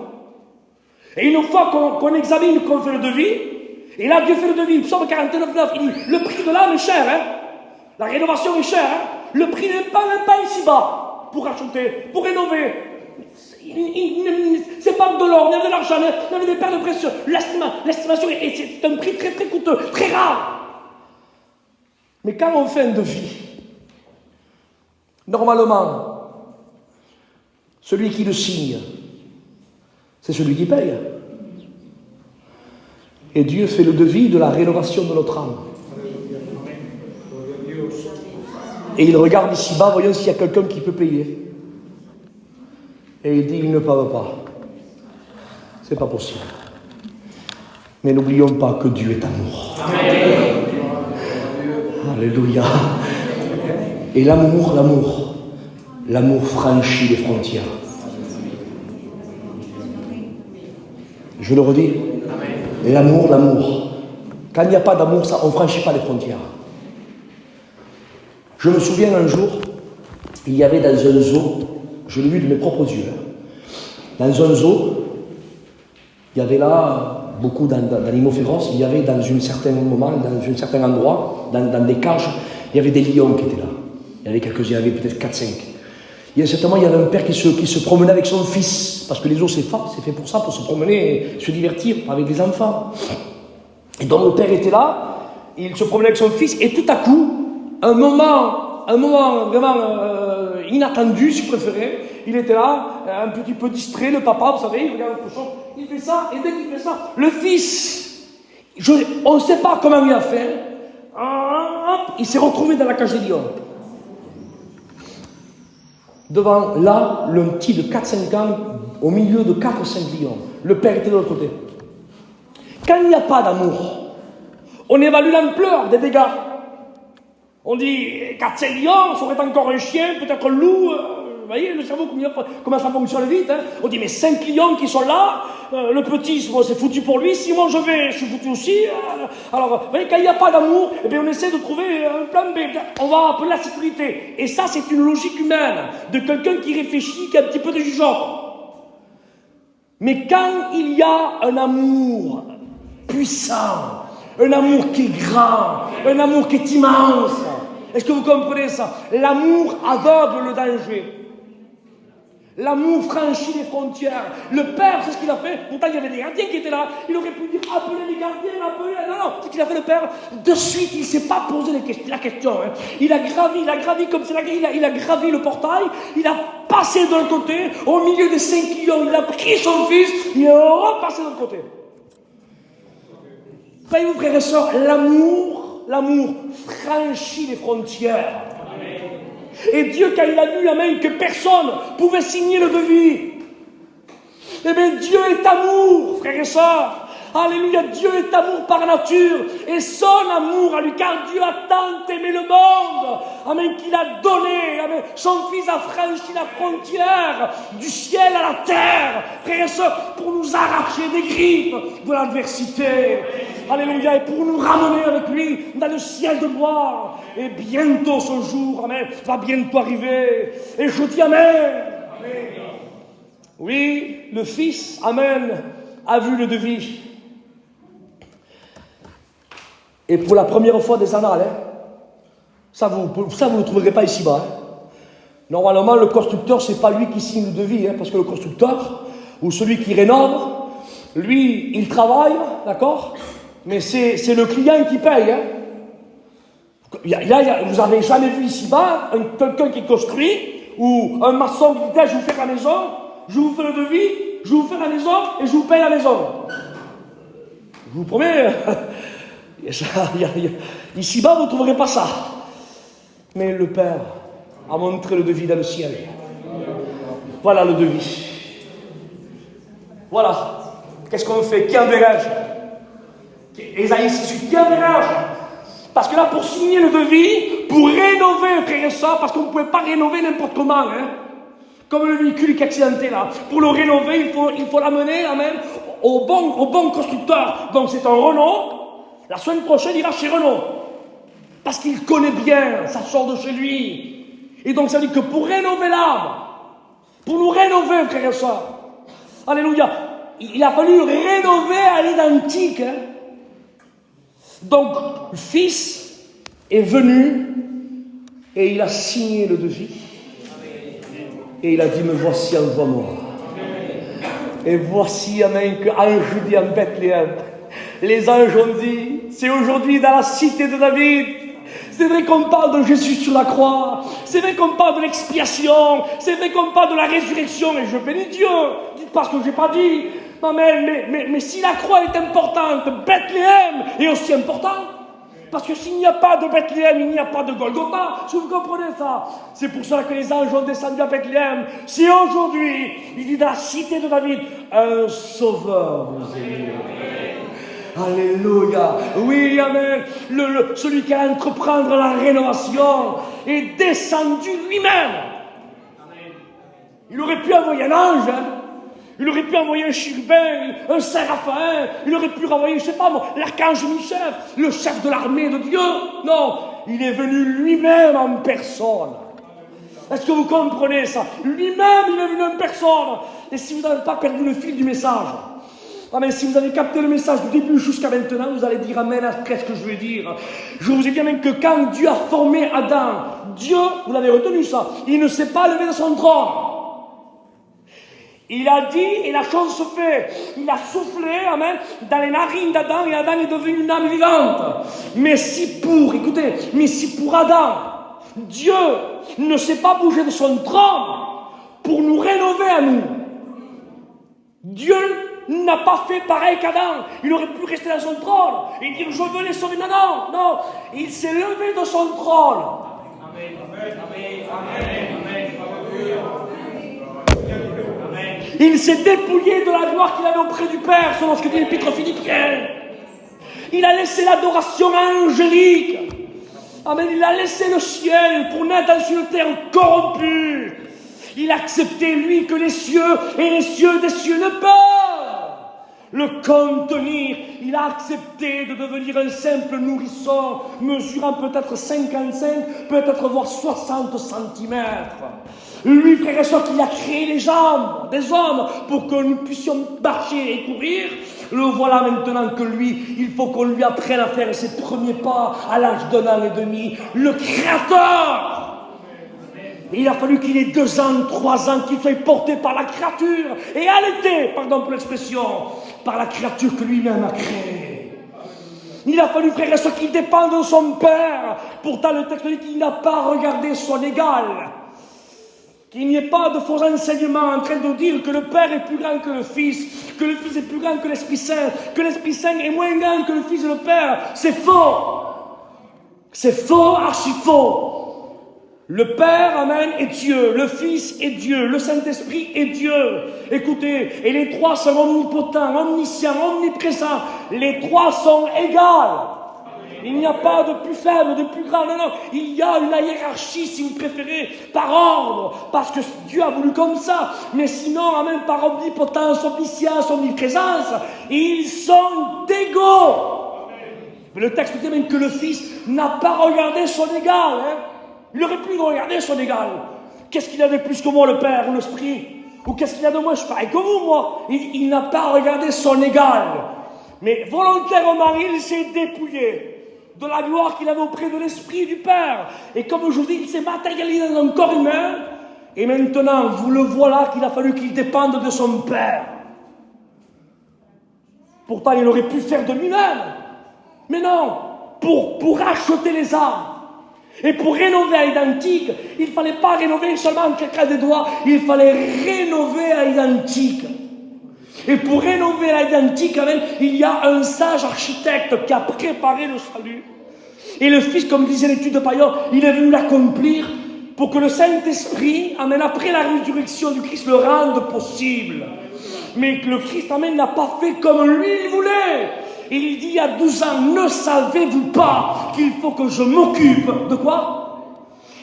Et une fois qu'on examine, qu'on fait le devis, et là, Dieu fait le devis, Psaume 49,9, il dit, le prix de l'âme est cher, hein? La rénovation est chère, hein? Le prix n'est pas ici-bas pour acheter, pour rénover. C'est pas de l'or, ni de l'argent, ni des perles précieuses. L'estimation, c'est un prix très très coûteux, très rare. Mais quand on fait un devis, normalement, celui qui le signe, c'est celui qui paye. Et Dieu fait le devis de la rénovation de notre âme. Et il regarde ici-bas, voyons s'il y a quelqu'un qui peut payer. Et il dit, ils ne peuvent pas. C'est pas possible. Mais n'oublions pas que Dieu est amour. Amen. Alléluia. Et l'amour franchit les frontières. Je le redis. L'amour. Quand il n'y a pas d'amour, ça, on ne franchit pas les frontières. Je me souviens un jour, il y avait dans un zoo, je l'ai vu de mes propres yeux, dans un zoo, il y avait là beaucoup d'animaux féroces, il y avait dans un certain moment, dans un certain endroit, dans des cages, il y avait des lions qui étaient là. Il y avait quelques-uns, il y avait peut-être 4-5. Il y a certainement, il y avait un père qui se promenait avec son fils, parce que les zoos c'est fait pour ça, pour se promener, se divertir avec les enfants. Et donc le père était là, il se promenait avec son fils, et tout à coup, un moment vraiment inattendu, si vous préférez, il était là, un petit peu distrait, le papa, vous savez, il regarde quelque chose, il fait ça, et dès qu'il fait ça, le fils, on ne sait pas comment il a fait, il s'est retrouvé dans la cage des lions. Devant, là, le petit de 4-5 ans, au milieu de 4 ou 5 lions. Le père était de l'autre côté. Quand il n'y a pas d'amour, on évalue l'ampleur des dégâts. On dit, 4-5 lions, ça aurait été encore un chien, peut-être un loup. Vous voyez, le cerveau, comment ça fonctionne vite. Hein. On dit, mais 5 lions qui sont là, le petit, c'est foutu pour lui. Si moi je vais, je suis foutu aussi. Alors, vous voyez, quand il n'y a pas d'amour, eh bien, on essaie de trouver un plan B. On va appeler la sécurité. Et ça, c'est une logique humaine, de quelqu'un qui réfléchit, qui a un petit peu de jugeote. Mais quand il y a un amour puissant, un amour qui est grand, un amour qui est immense, est-ce que vous comprenez ça? L'amour aveugle le danger. L'amour franchit les frontières. Le père, c'est ce qu'il a fait. Pourtant, il y avait des gardiens qui étaient là. Il aurait pu dire, appelez les gardiens, appelez... Non, c'est ce qu'il a fait, le père. De suite, il ne s'est pas posé la question. Hein. Il a gravi comme ça. Il a gravi le portail. Il a passé de l'autre côté. Au milieu des 5 lions, il a pris son fils. Il est repassé de l'autre côté. Voyez-vous, frères et sœurs, l'amour franchit les frontières. Et Dieu, quand il a vu, amen, que personne pouvait signer le devis, eh bien, Dieu est amour, frères et sœurs. Alléluia, Dieu est amour par nature. Et son amour à lui, car Dieu a tant aimé le monde, amen, qu'il a donné, amen, son Fils a franchi la frontière du ciel à la terre, frères et sœurs, pour nous arracher des griffes de l'adversité. Alléluia, et pour nous ramener avec lui dans le ciel de gloire. Et bientôt ce jour, amen, va bientôt arriver. Et je dis amen. Amen. Oui, le Fils, amen, a vu le devis. Et pour la première fois des annales, hein, ça vous ne le trouverez pas ici-bas. Hein. Normalement, le constructeur, c'est pas lui qui signe le devis, hein, parce que le constructeur, ou celui qui rénove, Lui, il travaille, d'accord? Mais c'est le client qui paye. Hein? Vous n'avez jamais vu ici-bas quelqu'un qui construit ou un maçon qui dit je vous fais la maison, je vous fais le devis, je vous fais la maison et je vous paye la maison. Je vous promets, ici-bas vous ne trouverez pas ça. Mais le Père a montré le devis dans le ciel. Voilà le devis. Voilà. Qu'est-ce qu'on fait? Qui enverrai-je? Ésaïe 6, qui enverrai-je? Parce que là, pour signer le devis, pour rénover, frère et soeur, parce qu'on ne pouvait pas rénover n'importe comment, hein. Comme le véhicule qui est accidenté là. Pour le rénover, il faut l'amener, amen, au bon constructeur. Donc c'est un Renault. La semaine prochaine, il ira chez Renault. Parce qu'il connaît bien, ça sort de chez lui. Et donc ça veut dire que pour rénover l'âme, pour nous rénover, frère et soeur, alléluia, il a fallu rénover à l'identique. Hein. Donc, le Fils est venu et il a signé le devis. Et il a dit, me voici, envoie-moi. Et voici, amen, qu'ange dit en Bethléem, les anges ont dit, c'est aujourd'hui dans la cité de David. C'est vrai qu'on parle de Jésus sur la croix. C'est vrai qu'on parle de l'expiation. C'est vrai qu'on parle de la résurrection. Et je bénis Dieu. Dites pas ce que je n'ai pas dit. Amen. Mais si la croix est importante, Bethléem est aussi important. Parce que s'il n'y a pas de Bethléem, il n'y a pas de Golgotha. Si vous comprenez ça. C'est pour ça que les anges ont descendu à Bethléem. Si aujourd'hui, il dit dans la cité de David, un sauveur vous est. Alléluia. Oui, amen. Celui qui a entreprendre la rénovation est descendu lui-même. Amen. Il aurait pu envoyer un ange. Hein. Il aurait pu envoyer un chérubin, un saint Raphaël. Il aurait pu envoyer, je ne sais pas moi, l'archange Michel, le chef de l'armée de Dieu. Non, il est venu lui-même en personne. Est-ce que vous comprenez ça? Lui-même, il est venu en personne. Et si vous n'avez pas perdu le fil du message, amen, si vous avez capté le message du début jusqu'à maintenant, vous allez dire amen à ce que je veux dire. Je vous ai dit même que quand Dieu a formé Adam, Dieu, vous l'avez retenu ça, il ne s'est pas levé de son trône. Il a dit, et la chose se fait, il a soufflé, amen, dans les narines d'Adam, et Adam est devenu une âme vivante. Mais si pour Adam, Dieu ne s'est pas bougé de son trône pour nous rénover à nous, Dieu n'a pas fait pareil qu'Adam. Il aurait pu rester dans son trône et dire je veux les sauver. Non. Il s'est levé de son trône. Amen. Il s'est dépouillé de la gloire qu'il avait auprès du Père, selon ce que dit l'Épître aux Philippiens. Il a laissé l'adoration angélique. Amen. Il a laissé le ciel pour naître dans une terre corrompue. Il a accepté, lui, que les cieux et les cieux des cieux ne peuvent le contenir. Il a accepté de devenir un simple nourrisson, mesurant peut-être 55, peut-être voire 60 centimètres. Lui, frère et soeur, qui a créé les jambes des hommes pour que nous puissions marcher et courir, le voilà maintenant que lui, il faut qu'on lui apprenne à faire ses premiers pas à l'âge d'1 an et demi. Le Créateur! Et il a fallu qu'il ait 2 ans, 3 ans, qu'il soit porté par la créature et allaité, pardon pour l'expression, par la créature que lui-même a créée. Il a fallu, frère et soeur, qu'il dépende de son Père. Pourtant, le texte dit qu'il n'a pas regardé son égal. Qu'il n'y ait pas de faux enseignements en train de dire que le Père est plus grand que le Fils, que le Fils est plus grand que l'Esprit Saint, que l'Esprit Saint est moins grand que le Fils et le Père. C'est faux. C'est faux, archi faux. Le Père, amen, est Dieu. Le Fils est Dieu. Le Saint-Esprit est Dieu. Écoutez, et les trois sont omnipotents, omniscients, omniprésents. Les trois sont égales. Il n'y a pas de plus faible, de plus grand. Non. Il y a une hiérarchie, si vous préférez, par ordre. Parce que Dieu a voulu comme ça. Mais sinon, amen, par omnipotence, omniscience, omniprésence, ils sont égaux. Mais le texte dit même que le Fils n'a pas regardé son égal. Il aurait pu regarder son égal. Qu'est-ce qu'il a de plus que moi, le Père ou l'Esprit? Ou qu'est-ce qu'il a de moi? Je suis pareil que vous, moi. Il n'a pas regardé son égal. Mais volontairement, il s'est dépouillé de la gloire qu'il avait auprès de l'Esprit du Père. Et comme aujourd'hui, il s'est matérialisé dans un corps humain. Et maintenant, vous le voilà qu'il a fallu qu'il dépende de son Père. Pourtant, il aurait pu faire de lui-même. Mais non, pour racheter les âmes. Et pour rénover à l'identique, il ne fallait pas rénover seulement quelqu'un des doigts, il fallait rénover à l'identique. Et pour rénover à l'identique, il y a un sage architecte qui a préparé le salut. Et le Fils, comme disait l'étude de Paillon, il est venu l'accomplir pour que le Saint-Esprit, après la résurrection du Christ, le rende possible. Mais le Christ, n'a pas fait comme lui il voulait. Il dit à 12 ans, ne savez-vous pas qu'il faut que je m'occupe de quoi?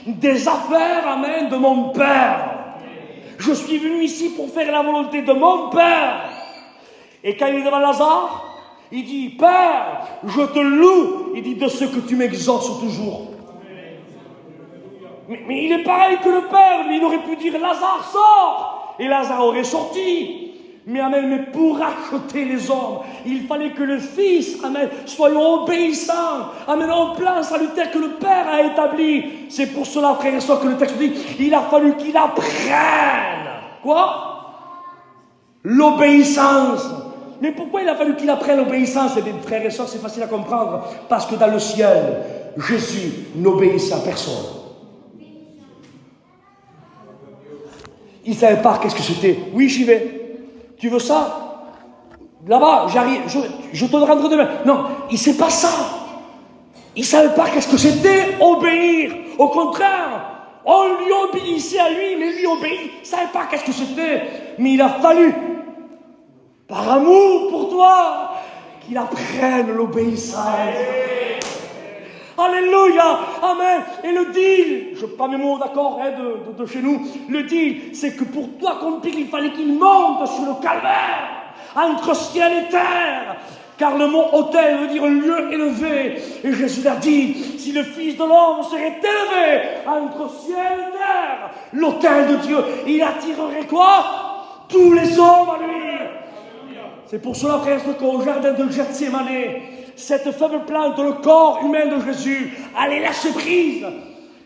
Des affaires, de mon Père. Je suis venu ici pour faire la volonté de mon Père. Et quand il est devant Lazare, il dit, Père, je te loue. Il dit, de ce que tu m'exauces toujours. Mais il est pareil que le Père. Mais il aurait pu dire, Lazare, sort. Et Lazare aurait sorti. Mais pour racheter les hommes, il fallait que le Fils, soit obéissant, au plan salutaire que le Père a établi. C'est pour cela, frères et sœurs, que le texte dit, il a fallu qu'il apprenne. Quoi? L'obéissance. Mais pourquoi il a fallu qu'il apprenne l'obéissance? Eh bien, frères et sœurs, c'est facile à comprendre. Parce que dans le ciel, Jésus n'obéissait à personne. Il ne savait pas qu'est-ce que c'était. Oui, j'y vais. Tu veux ça? Là-bas, j'arrive, je te le rendrai demain. Non, il ne sait pas ça. Il ne savait pas qu'est-ce que c'était obéir. Au contraire, on lui obéissait à lui, mais lui obéit. Il ne savait pas qu'est-ce que c'était. Mais il a fallu, par amour pour toi, qu'il apprenne l'obéissance. Alléluia, amen. Et le deal, je prends mes mots d'accord de chez nous, le deal, c'est que pour toi accomplir, il fallait qu'il monte sur le calvaire, entre ciel et terre. Car le mot autel veut dire lieu élevé. Et Jésus l'a dit, si le Fils de l'homme serait élevé entre ciel et terre, l'autel de Dieu, il attirerait quoi? Tous les hommes à lui. C'est pour cela, frère, qu'au jardin de Gethsémane, cette faible plante, le corps humain de Jésus, allait lâcher prise.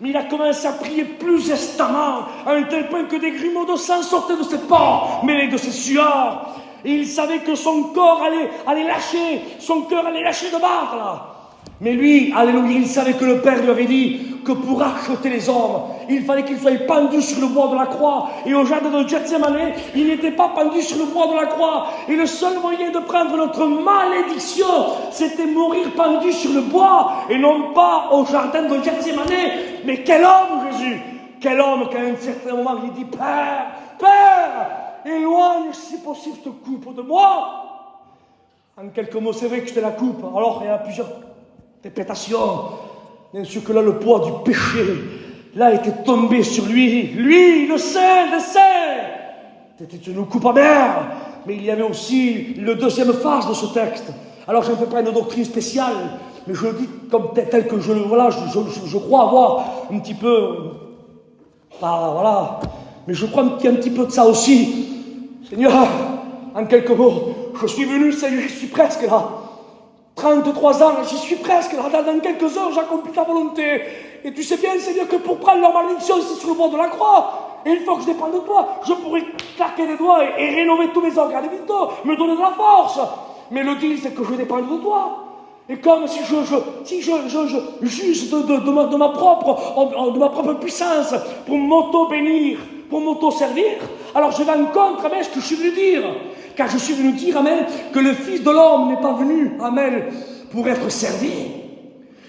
Mais il a commencé à prier plus instamment, à un tel point que des grumeaux de sang sortaient de ses pores, mêlés de ses sueurs. Et il savait que son corps allait lâcher, son cœur allait lâcher de battre, là. Mais lui, alléluia, il savait que le Père lui avait dit que pour racheter les hommes, il fallait qu'il soit pendu sur le bois de la croix. Et au jardin de Gethsémane, il n'était pas pendu sur le bois de la croix. Et le seul moyen de prendre notre malédiction, c'était mourir pendu sur le bois, et non pas au jardin de Gethsémane. Mais quel homme, Jésus! Quel homme qu'à un certain moment, il dit, Père, Père, éloigne si possible cette coupe de moi. En quelques mots, c'est vrai que c'était la coupe. Alors, il y a plusieurs interprétations. Bien sûr que là, le poids du péché, là, était tombé sur lui. Lui, le Saint des Saints. C'était une coupe amère. Mais il y avait aussi le deuxième phase de ce texte. Alors, je ne fais pas une doctrine spéciale, mais je le dis comme tel que je crois avoir un petit peu. Voilà. Mais je crois qu'il y a un petit peu de ça aussi. Seigneur, en quelques mots, je suis venu, Seigneur, je suis presque là. 33 ans, j'y suis presque là. Dans quelques heures, j'accomplis ta volonté. Et tu sais bien, Seigneur, que pour prendre leur malédiction, c'est sur le bord de la croix. Et il faut que je dépende de toi. Je pourrais claquer les doigts et rénover tous mes organes vitaux, me donner de la force. Mais le deal, c'est que je dépends de toi. Et comme si je juge de ma propre puissance pour m'auto-bénir, pour m'auto-servir, alors je vais en contre avec ce que je suis venu dire. Car je suis venu dire, amen, que le Fils de l'homme n'est pas venu, amen, pour être servi,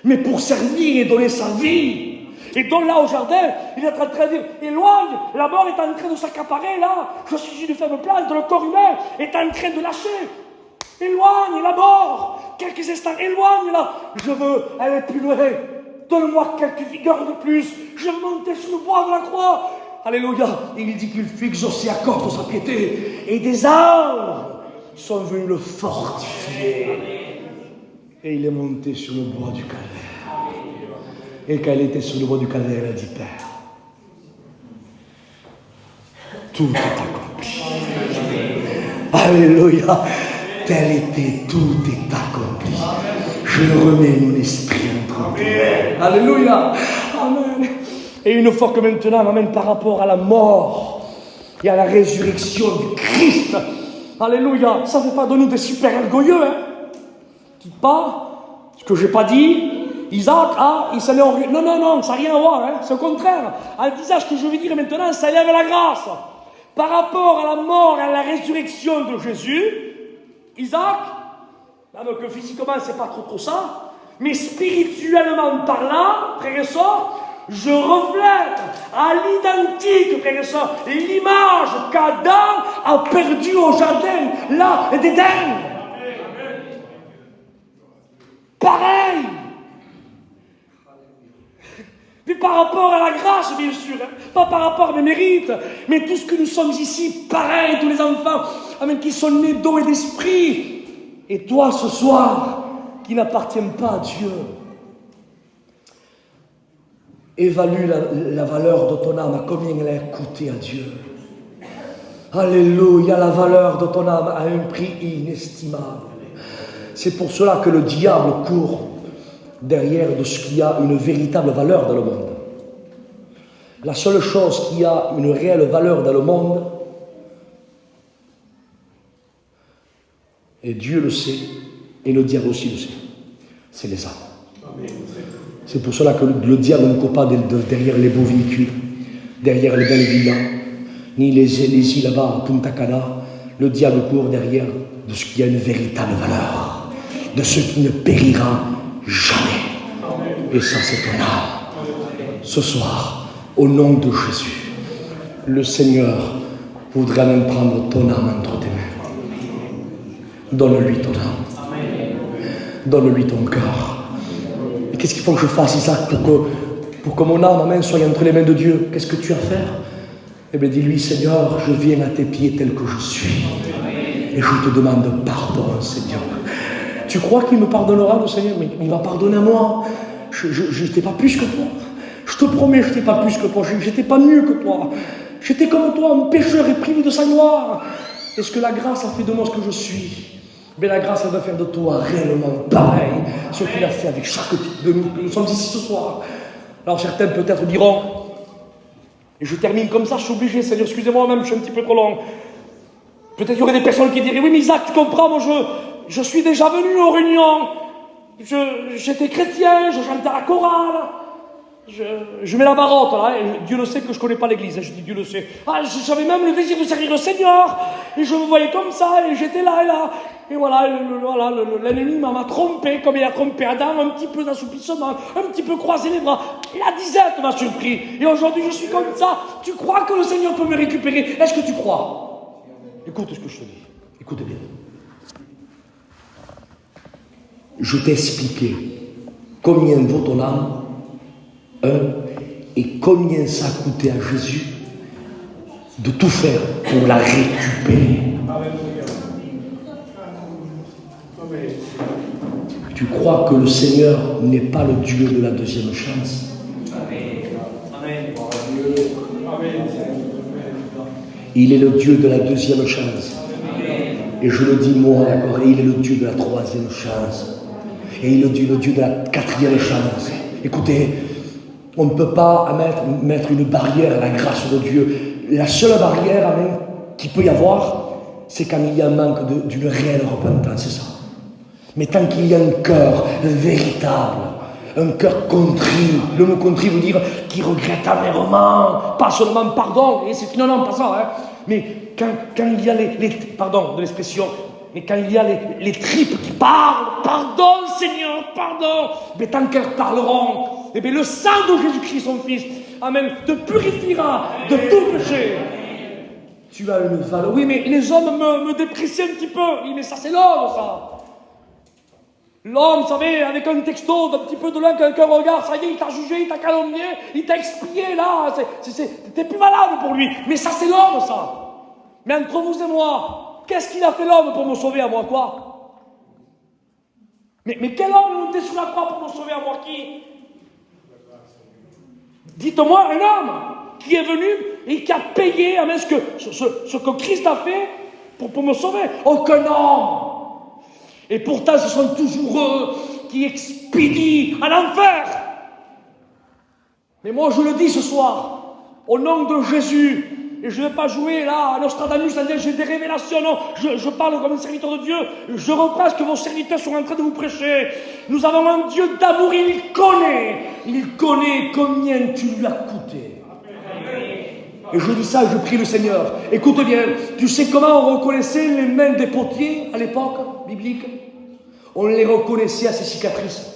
mais pour servir et donner sa vie. Et donc là, au jardin, il est en train de dire, éloigne, la mort est en train de s'accaparer, là. Je suis une faible plante, le corps humain est en train de lâcher. Éloigne la mort, quelques instants, éloigne-la. Je veux aller plus loin. Donne-moi quelques vigueurs de plus. Je veux monter sur le bois de la croix. Alléluia. Il dit qu'il fut exaucé à cause de sa piété. Et des anges sont venus le fortifier. Et il est monté sur le bois du calvaire. Et quand il était sur le bois du calvaire, il a dit, Père, tout est accompli. Alléluia. Tel était, tout est accompli. Je remets mon esprit entre toi. Alléluia. Amen. Et une fois que maintenant, amen, par rapport à la mort et à la résurrection du Christ, Alléluia. Ça ne fait pas de nous des super orgueilleux. Hein. Quitte pas, ce que je n'ai pas dit, Isaac, il s'en est orgueilleux. Non, ça n'a rien à voir. Hein. C'est au contraire. En disant ce que je veux dire maintenant, ça élève la grâce. Par rapport à la mort et à la résurrection de Jésus, Isaac, alors que physiquement, c'est pas trop ça, mais spirituellement parlant, frères et sœurs, je reflète à l'identique, frères et sœurs, l'image qu'Adam a perdue au jardin, là, d'Éden. Pareil. Mais par rapport à la grâce, bien sûr, hein, pas par rapport à mes mérites, mais tout ce que nous sommes ici, pareil, tous les enfants, amen, qui sont nés d'eau et d'esprit. Et toi, ce soir, qui n'appartiens pas à Dieu, évalue la valeur de ton âme, à combien elle a coûté à Dieu. Alléluia, la valeur de ton âme a un prix inestimable. C'est pour cela que le diable court derrière de ce qui a une véritable valeur dans le monde. La seule chose qui a une réelle valeur dans le monde, et Dieu le sait, et le diable aussi le sait, c'est les âmes. C'est pour cela que le diable ne court pas derrière les beaux véhicules, derrière les belles villas, ni les îles là-bas à Punta Cana. Le diable court derrière de ce qui a une véritable valeur, de ce qui ne périra jamais. Et ça, c'est ton âme. Ce soir, au nom de Jésus, le Seigneur voudrait même prendre ton âme entre tes mains. Donne-lui ton âme. Donne-lui ton cœur. Et qu'est-ce qu'il faut que je fasse, Isaac, pour que mon âme, amen, soit entre les mains de Dieu? Qu'est-ce que tu as à faire? Eh bien, dis-lui, Seigneur, je viens à tes pieds tel que je suis. Et je te demande pardon, Seigneur. Tu crois qu'il me pardonnera, le Seigneur? Mais il va pardonner à moi. Je n'étais pas plus que toi. Je te promets, je n'étais pas plus que toi. Je n'étais pas mieux que toi. J'étais comme toi, un pécheur et privé de sa gloire. Est-ce que la grâce a fait de moi ce que je suis? Mais la grâce, elle va faire de toi réellement pareil, ce qu'il a fait avec chaque de nous. Nous sommes ici ce soir. Alors certains peut-être diront, et je termine comme ça, je suis obligé, Seigneur, excusez-moi même, je suis un petit peu trop long. Peut-être il y aurait des personnes qui diraient, oui mais Isaac, tu comprends, moi je suis déjà venu aux réunions, j'étais chrétien, je chantais à la chorale, je mets la barotte là, et Dieu le sait que je ne connais pas l'église, je dis Dieu le sait. J'avais même le désir de servir le Seigneur, et je me voyais comme ça, et j'étais là et là. Et voilà, l'ennemi m'a trompé, comme il a trompé Adam, un petit peu d'assoupissement, un petit peu croisé les bras. La disette m'a surpris. Et aujourd'hui, je suis comme ça. Tu crois que le Seigneur peut me récupérer? Est-ce que tu crois? Écoute ce que je te dis. Écoute bien. Je t'ai expliqué combien vaut ton âme, et combien ça a coûté à Jésus de tout faire pour la récupérer. Tu crois que le Seigneur n'est pas le Dieu de la deuxième chance? Il est le Dieu de la deuxième chance. Et je le dis moi, d'accord, et il est le Dieu de la troisième chance. Et il est le Dieu de la quatrième chance. Écoutez, on ne peut pas mettre une barrière à la grâce de Dieu. La seule barrière, amen, qu'il peut y avoir, c'est quand il y a un manque d'une réelle repentance, c'est ça. Mais tant qu'il y a un cœur véritable, un cœur contrit, le mot contrit veut dire qui regrette amèrement, pas seulement pardon, et c'est non, pas ça, hein, mais quand il y a pardon de l'expression, mais quand il y a les tripes qui parlent, pardon Seigneur, pardon, mais tant qu'elles parleront, et bien le sang de Jésus-Christ, son Fils, amen, te purifiera de tout péché. Tu as une valeur. Oui, mais les hommes me déprécient un petit peu. Oui, mais ça c'est l'homme, ça. L'homme, vous savez, avec un texto d'un petit peu de loin, quelqu'un regarde, ça y est, il t'a jugé, il t'a calomnié, il t'a expié, là, t'es plus valable pour lui. Mais ça, c'est l'homme, ça. Mais entre vous et moi, qu'est-ce qu'il a fait l'homme pour me sauver à moi, quoi? Mais quel homme est monté sur la croix pour me sauver à moi, qui? Dites-moi un homme qui est venu et qui a payé ce que Christ a fait pour me sauver. Aucun homme. Et pourtant, ce sont toujours eux qui expédient à l'enfer. Mais moi, je le dis ce soir, au nom de Jésus, Et je ne vais pas jouer là à Nostradamus, c'est-à-dire j'ai des révélations. Non, je parle comme un serviteur de Dieu. Je reprends ce que vos serviteurs sont en train de vous prêcher. Nous avons un Dieu d'amour, il connaît combien tu lui as coûté. Et je dis ça, je prie le Seigneur. Écoute bien, tu sais comment on reconnaissait les mains des potiers à l'époque biblique? On les reconnaissait à ces cicatrices.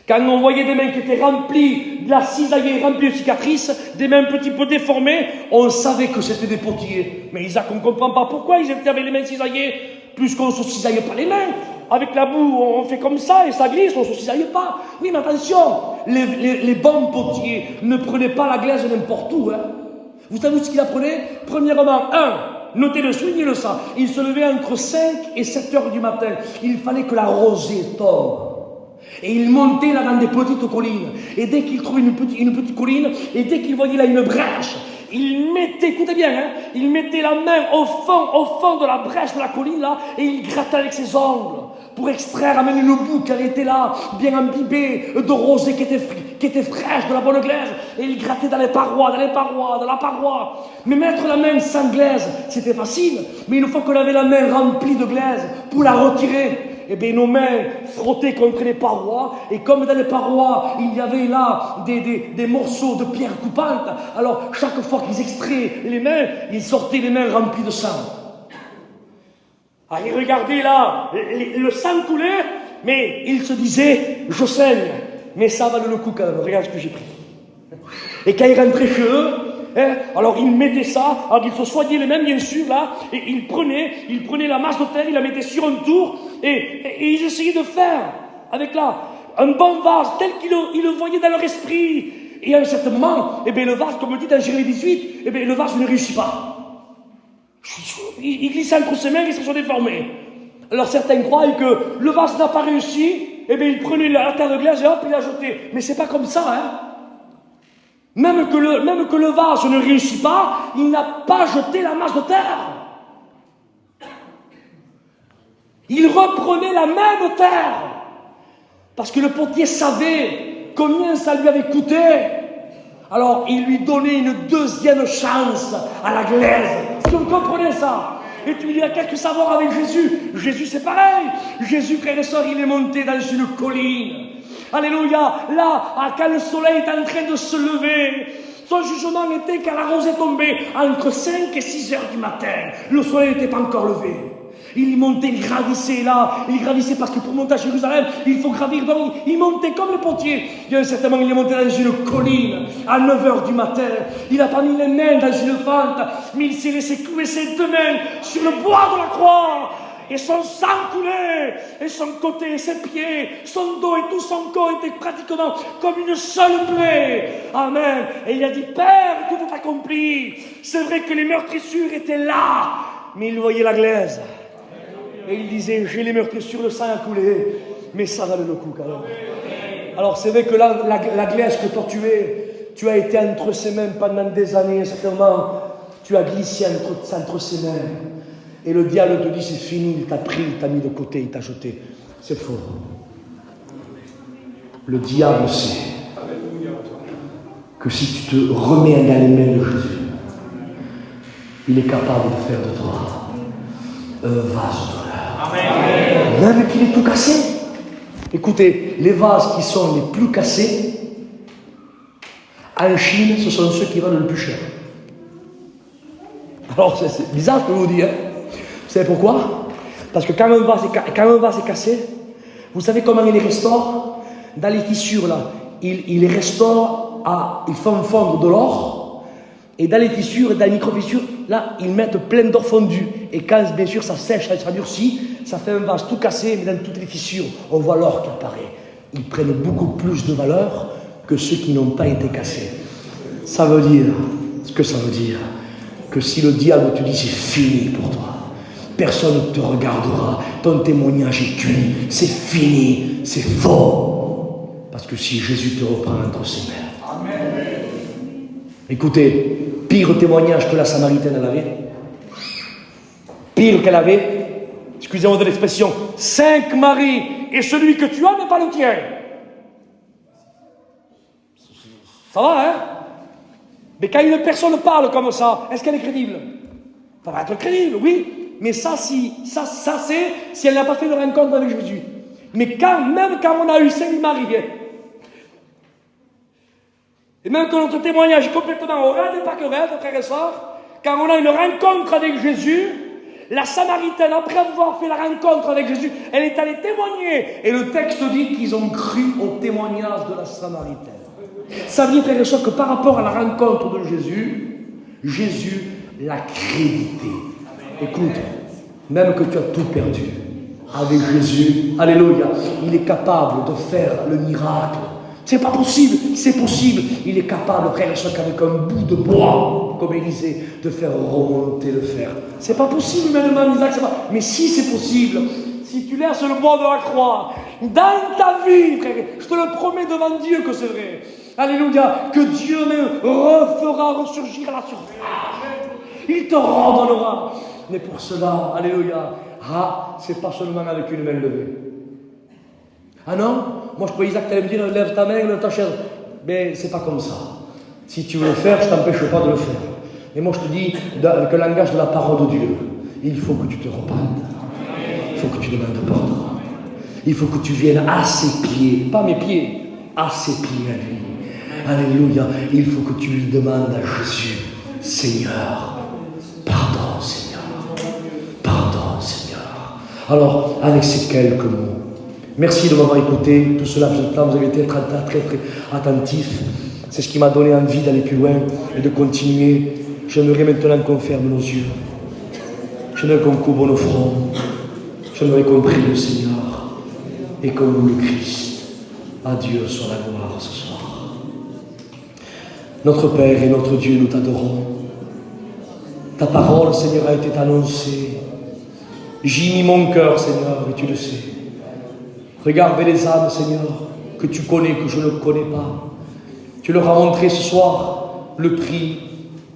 Quand on voyait des mains qui étaient remplies de la cisaillée, remplies de cicatrices, des mains un petit peu déformées, on savait que c'était des potiers. Mais Isaac, on ne comprend pas pourquoi ils étaient avec les mains cisaillées, puisqu'on ne se cisaille pas les mains. Avec la boue, on fait comme ça et ça glisse, on ne se cisaille pas. Oui, mais attention, les bons potiers ne prenaient pas la glaise n'importe où. Hein. Vous savez ce qu'ils apprenaient? Premièrement, notez-le, soulignez-le ça. Ils se levaient entre 5 et 7 heures du matin. Il fallait que la rosée tombe. Et il montait là dans des petites collines. Et dès qu'il trouvait une petite colline, et dès qu'il voyait là une brèche, il mettait, écoutez bien, il mettait la main au fond de la brèche de la colline là, et il grattait avec ses ongles pour extraire, amener une boue qui était là, bien imbibée de rosée qui était fraîche, de la bonne glaise. Et il grattait dans la paroi. Mais mettre la main sans glaise, c'était facile. Mais une fois qu'on avait la main remplie de glaise, pour la retirer, eh bien, nos mains frottaient contre les parois, et comme dans les parois, il y avait là des morceaux de pierre coupante, alors chaque fois qu'ils extraient les mains, ils sortaient les mains remplies de sang. Ah, ils regardaient là, le sang coulait, mais ils se disaient, je saigne, mais ça valait le coup quand même, regarde ce que j'ai pris. Et quand ils rentraient chez eux, alors ils mettaient ça, alors ils se soignaient les mains bien sûr là, et ils prenaient la masse de terre, ils la mettaient sur un tour, et ils essayaient de faire avec là un bon vase tel qu'ils le voyaient dans leur esprit. Et à un certain moment, eh bien, le vase, comme on dit dans Jérémie 18, eh bien, le vase ne réussit pas. Il glissait entre ses mains et se sont déformés. Alors certains croient que le vase n'a pas réussi, eh bien, ils prenaient la terre de glace et hop, ils la jetaient. Mais c'est pas comme ça, hein. Même que le vase ne réussit pas, il n'a pas jeté la masse de terre. Il reprenait la même terre. Parce que le potier savait combien ça lui avait coûté. Alors il lui donnait une deuxième chance à la glaise. Est-ce que vous comprenez ça? Et tu il y a quelques savoirs avec Jésus. Jésus c'est pareil. Jésus, frères et sœurs, il est monté dans une colline. Alléluia. Là, quand le soleil est en train de se lever, son jugement était quand la rosée tombait entre 5 et 6 heures du matin. Le soleil n'était pas encore levé. Il montait, il gravissait là, il gravissait parce que pour monter à Jérusalem, il faut gravir. Donc il montait comme le potier. Il y a un certain moment, il est monté dans une colline à 9 heures du matin. Il n'a pas mis les mains dans une fente, mais il s'est laissé clouer ses deux mains sur le bois de la croix. Et son sang coulait, et son côté, ses pieds, son dos et tout son corps étaient pratiquement comme une seule plaie. Amen. Et il a dit, Père, tout est accompli. C'est vrai que les meurtrissures étaient là, mais il voyait la glaise. Et il disait, j'ai les meurtrissures, le sang a coulé, mais ça valait le coup quand même. Alors c'est vrai que la glaise que toi tu as été entre ses mains pendant des années, certainement, tu as glissé entre ses mains. Et le diable te dit, c'est fini, il t'a pris, il t'a mis de côté, il t'a jeté. C'est faux. Le diable sait que si tu te remets dans les mains de Jésus, il est capable de faire de toi un vase d'honneur. Amen. Même qu'il est tout cassé. Écoutez, les vases qui sont les plus cassés, en Chine, ce sont ceux qui valent le plus cher. Alors, c'est bizarre ce que je vous dis, hein. Vous savez pourquoi? Parce que quand un vase est cassé, vous savez comment il les restaure? Dans les fissures, là, il les restaure, ils font fondre de l'or, et dans les fissures, dans les micro-fissures, là, ils mettent plein d'or fondu. Et quand, bien sûr, ça sèche, ça durcit, ça fait un vase tout cassé, mais dans toutes les fissures, on voit l'or qui apparaît. Ils prennent beaucoup plus de valeur que ceux qui n'ont pas été cassés. Ça veut dire, ce que ça veut dire, que si le diable te dit c'est fini pour toi, personne ne te regardera, ton témoignage est cuit, c'est fini, c'est faux. Parce que si Jésus te reprend entre ses mains. Amen. Écoutez, pire témoignage que la Samaritaine elle avait. Pire qu'elle avait, excusez-moi de l'expression, 5 maris et celui que tu as n'est pas le tien. Ça va, hein? Mais quand une personne parle comme ça, est-ce qu'elle est crédible? Ça va être crédible, oui. Mais ça, c'est si elle n'a pas fait de rencontre avec Jésus. Mais même quand on a eu Sainte-Marie, et même que notre témoignage est complètement oral et pas que rêve, frères et sœurs, quand on a une rencontre avec Jésus, la Samaritaine, après avoir fait la rencontre avec Jésus, elle est allée témoigner. Et le texte dit qu'ils ont cru au témoignage de la Samaritaine. Ça veut dire, frères et sœurs, que par rapport à la rencontre de Jésus, Jésus l'a crédité. Écoute, même que tu as tout perdu, avec Jésus, alléluia, il est capable de faire le miracle. C'est pas possible, c'est possible. Il est capable, frère et soeur, qu'avec un bout de bois, comme Élisée, de faire remonter le fer. C'est pas possible, humainement, Isaac, c'est pas. Mais si c'est possible, si tu laisses le bois de la croix dans ta vie, frère, je te le promets devant Dieu que c'est vrai. Alléluia, que Dieu même refera ressurgir la surface. Il te redonnera. Mais pour cela, alléluia, c'est pas seulement avec une main levée. Ah non? Moi je croyais Isaac t'allais me dire lève ta main, lève ta chaise. Mais c'est pas comme ça. Si tu veux le faire, je t'empêche pas de le faire. Mais moi je te dis, avec le langage de la parole de Dieu, il faut que tu te repentes. Il faut que tu demandes pardon. Il faut que tu viennes à ses pieds, pas mes pieds, à ses pieds à lui. Alléluia. Il faut que tu lui demandes à Jésus, Seigneur, pardon Seigneur. Pardon Seigneur. Alors, avec ces quelques mots, merci de m'avoir écouté. Tout cela, vous avez été très, très, très attentifs. C'est ce qui m'a donné envie d'aller plus loin et de continuer. J'aimerais maintenant qu'on ferme nos yeux. J'aimerais qu'on couvre nos fronts. J'aimerais qu'on prie le Seigneur et qu'on loue le Christ. À Dieu soit la gloire ce soir. Notre Père et notre Dieu, nous t'adorons. Ta parole, Seigneur, a été annoncée. J'y mis mon cœur, Seigneur, et tu le sais. Regarde les âmes, Seigneur, que tu connais, que je ne connais pas. Tu leur as montré ce soir le prix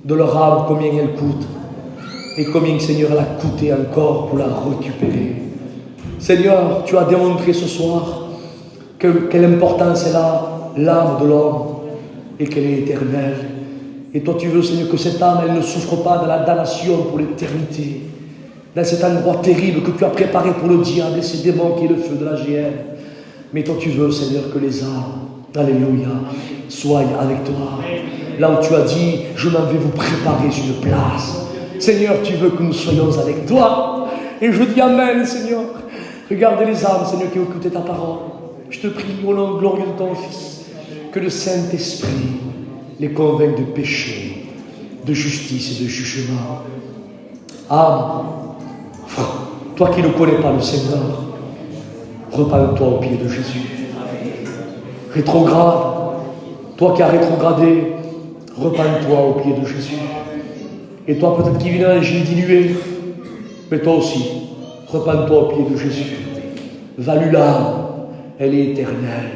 de leur âme, combien elle coûte. Et combien, Seigneur, elle a coûté encore pour la récupérer. Seigneur, tu as démontré ce soir quelle importance elle a, l'âme de l'homme, et qu'elle est éternelle. Et toi, tu veux, Seigneur, que cette âme, elle ne souffre pas de la damnation pour l'éternité. Dans cet endroit terrible que tu as préparé pour le diable et ses démons qui est le feu de la géhenne. Mais toi tu veux, Seigneur, que les âmes, alléluia, soient avec toi. Là où tu as dit, je m'en vais vous préparer une place. Seigneur, tu veux que nous soyons avec toi. Et je dis Amen, Seigneur. Regardez les âmes, Seigneur, qui ont écouté ta parole. Je te prie, au nom glorieux de ton Fils, que le Saint-Esprit les convainc de péché, de justice et de jugement. Âme, toi qui ne connais pas le Seigneur, repends-toi au pied de Jésus. Rétrograde, toi qui as rétrogradé, repends-toi au pied de Jésus. Et toi peut-être qui viens d'un Gilles dilué, mais toi aussi, repends-toi au pied de Jésus. Value l'âme, elle est éternelle.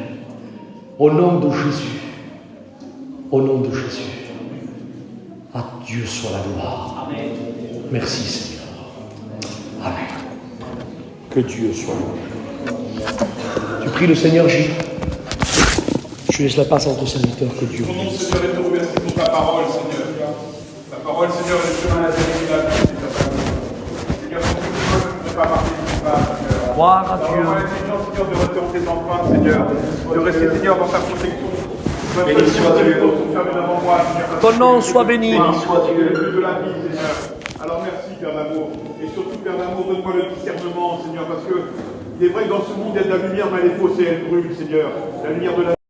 Au nom de Jésus, au nom de Jésus, à Dieu soit la gloire. Amen. Merci Seigneur. Amen. Que Dieu soit loué. Tu pries le Seigneur Gilles. Je laisse la passe à notre serviteur. Que Dieu Ton nom, Seigneur, et te remercie pour ta parole, Seigneur. Ta parole, Seigneur, est le chemin, la vérité, la vie, Seigneur. Seigneur, pour que moi, je ne peux pas marcher du pas, Seigneur. Gloire à Dieu. Seigneur, de rester en tes empreintes, Seigneur. De rester, Seigneur, dans ta protection. Béni soit Dieu. Ton nom soit béni. Béni soit Dieu. Le but de la vie, Seigneur. Alors merci, Père d'amour. Et surtout, Père d'amour, donne-moi le discernement, Seigneur, parce que il est vrai que dans ce monde, il y a de la lumière, mais elle est fausse et elle brûle, Seigneur. La lumière de la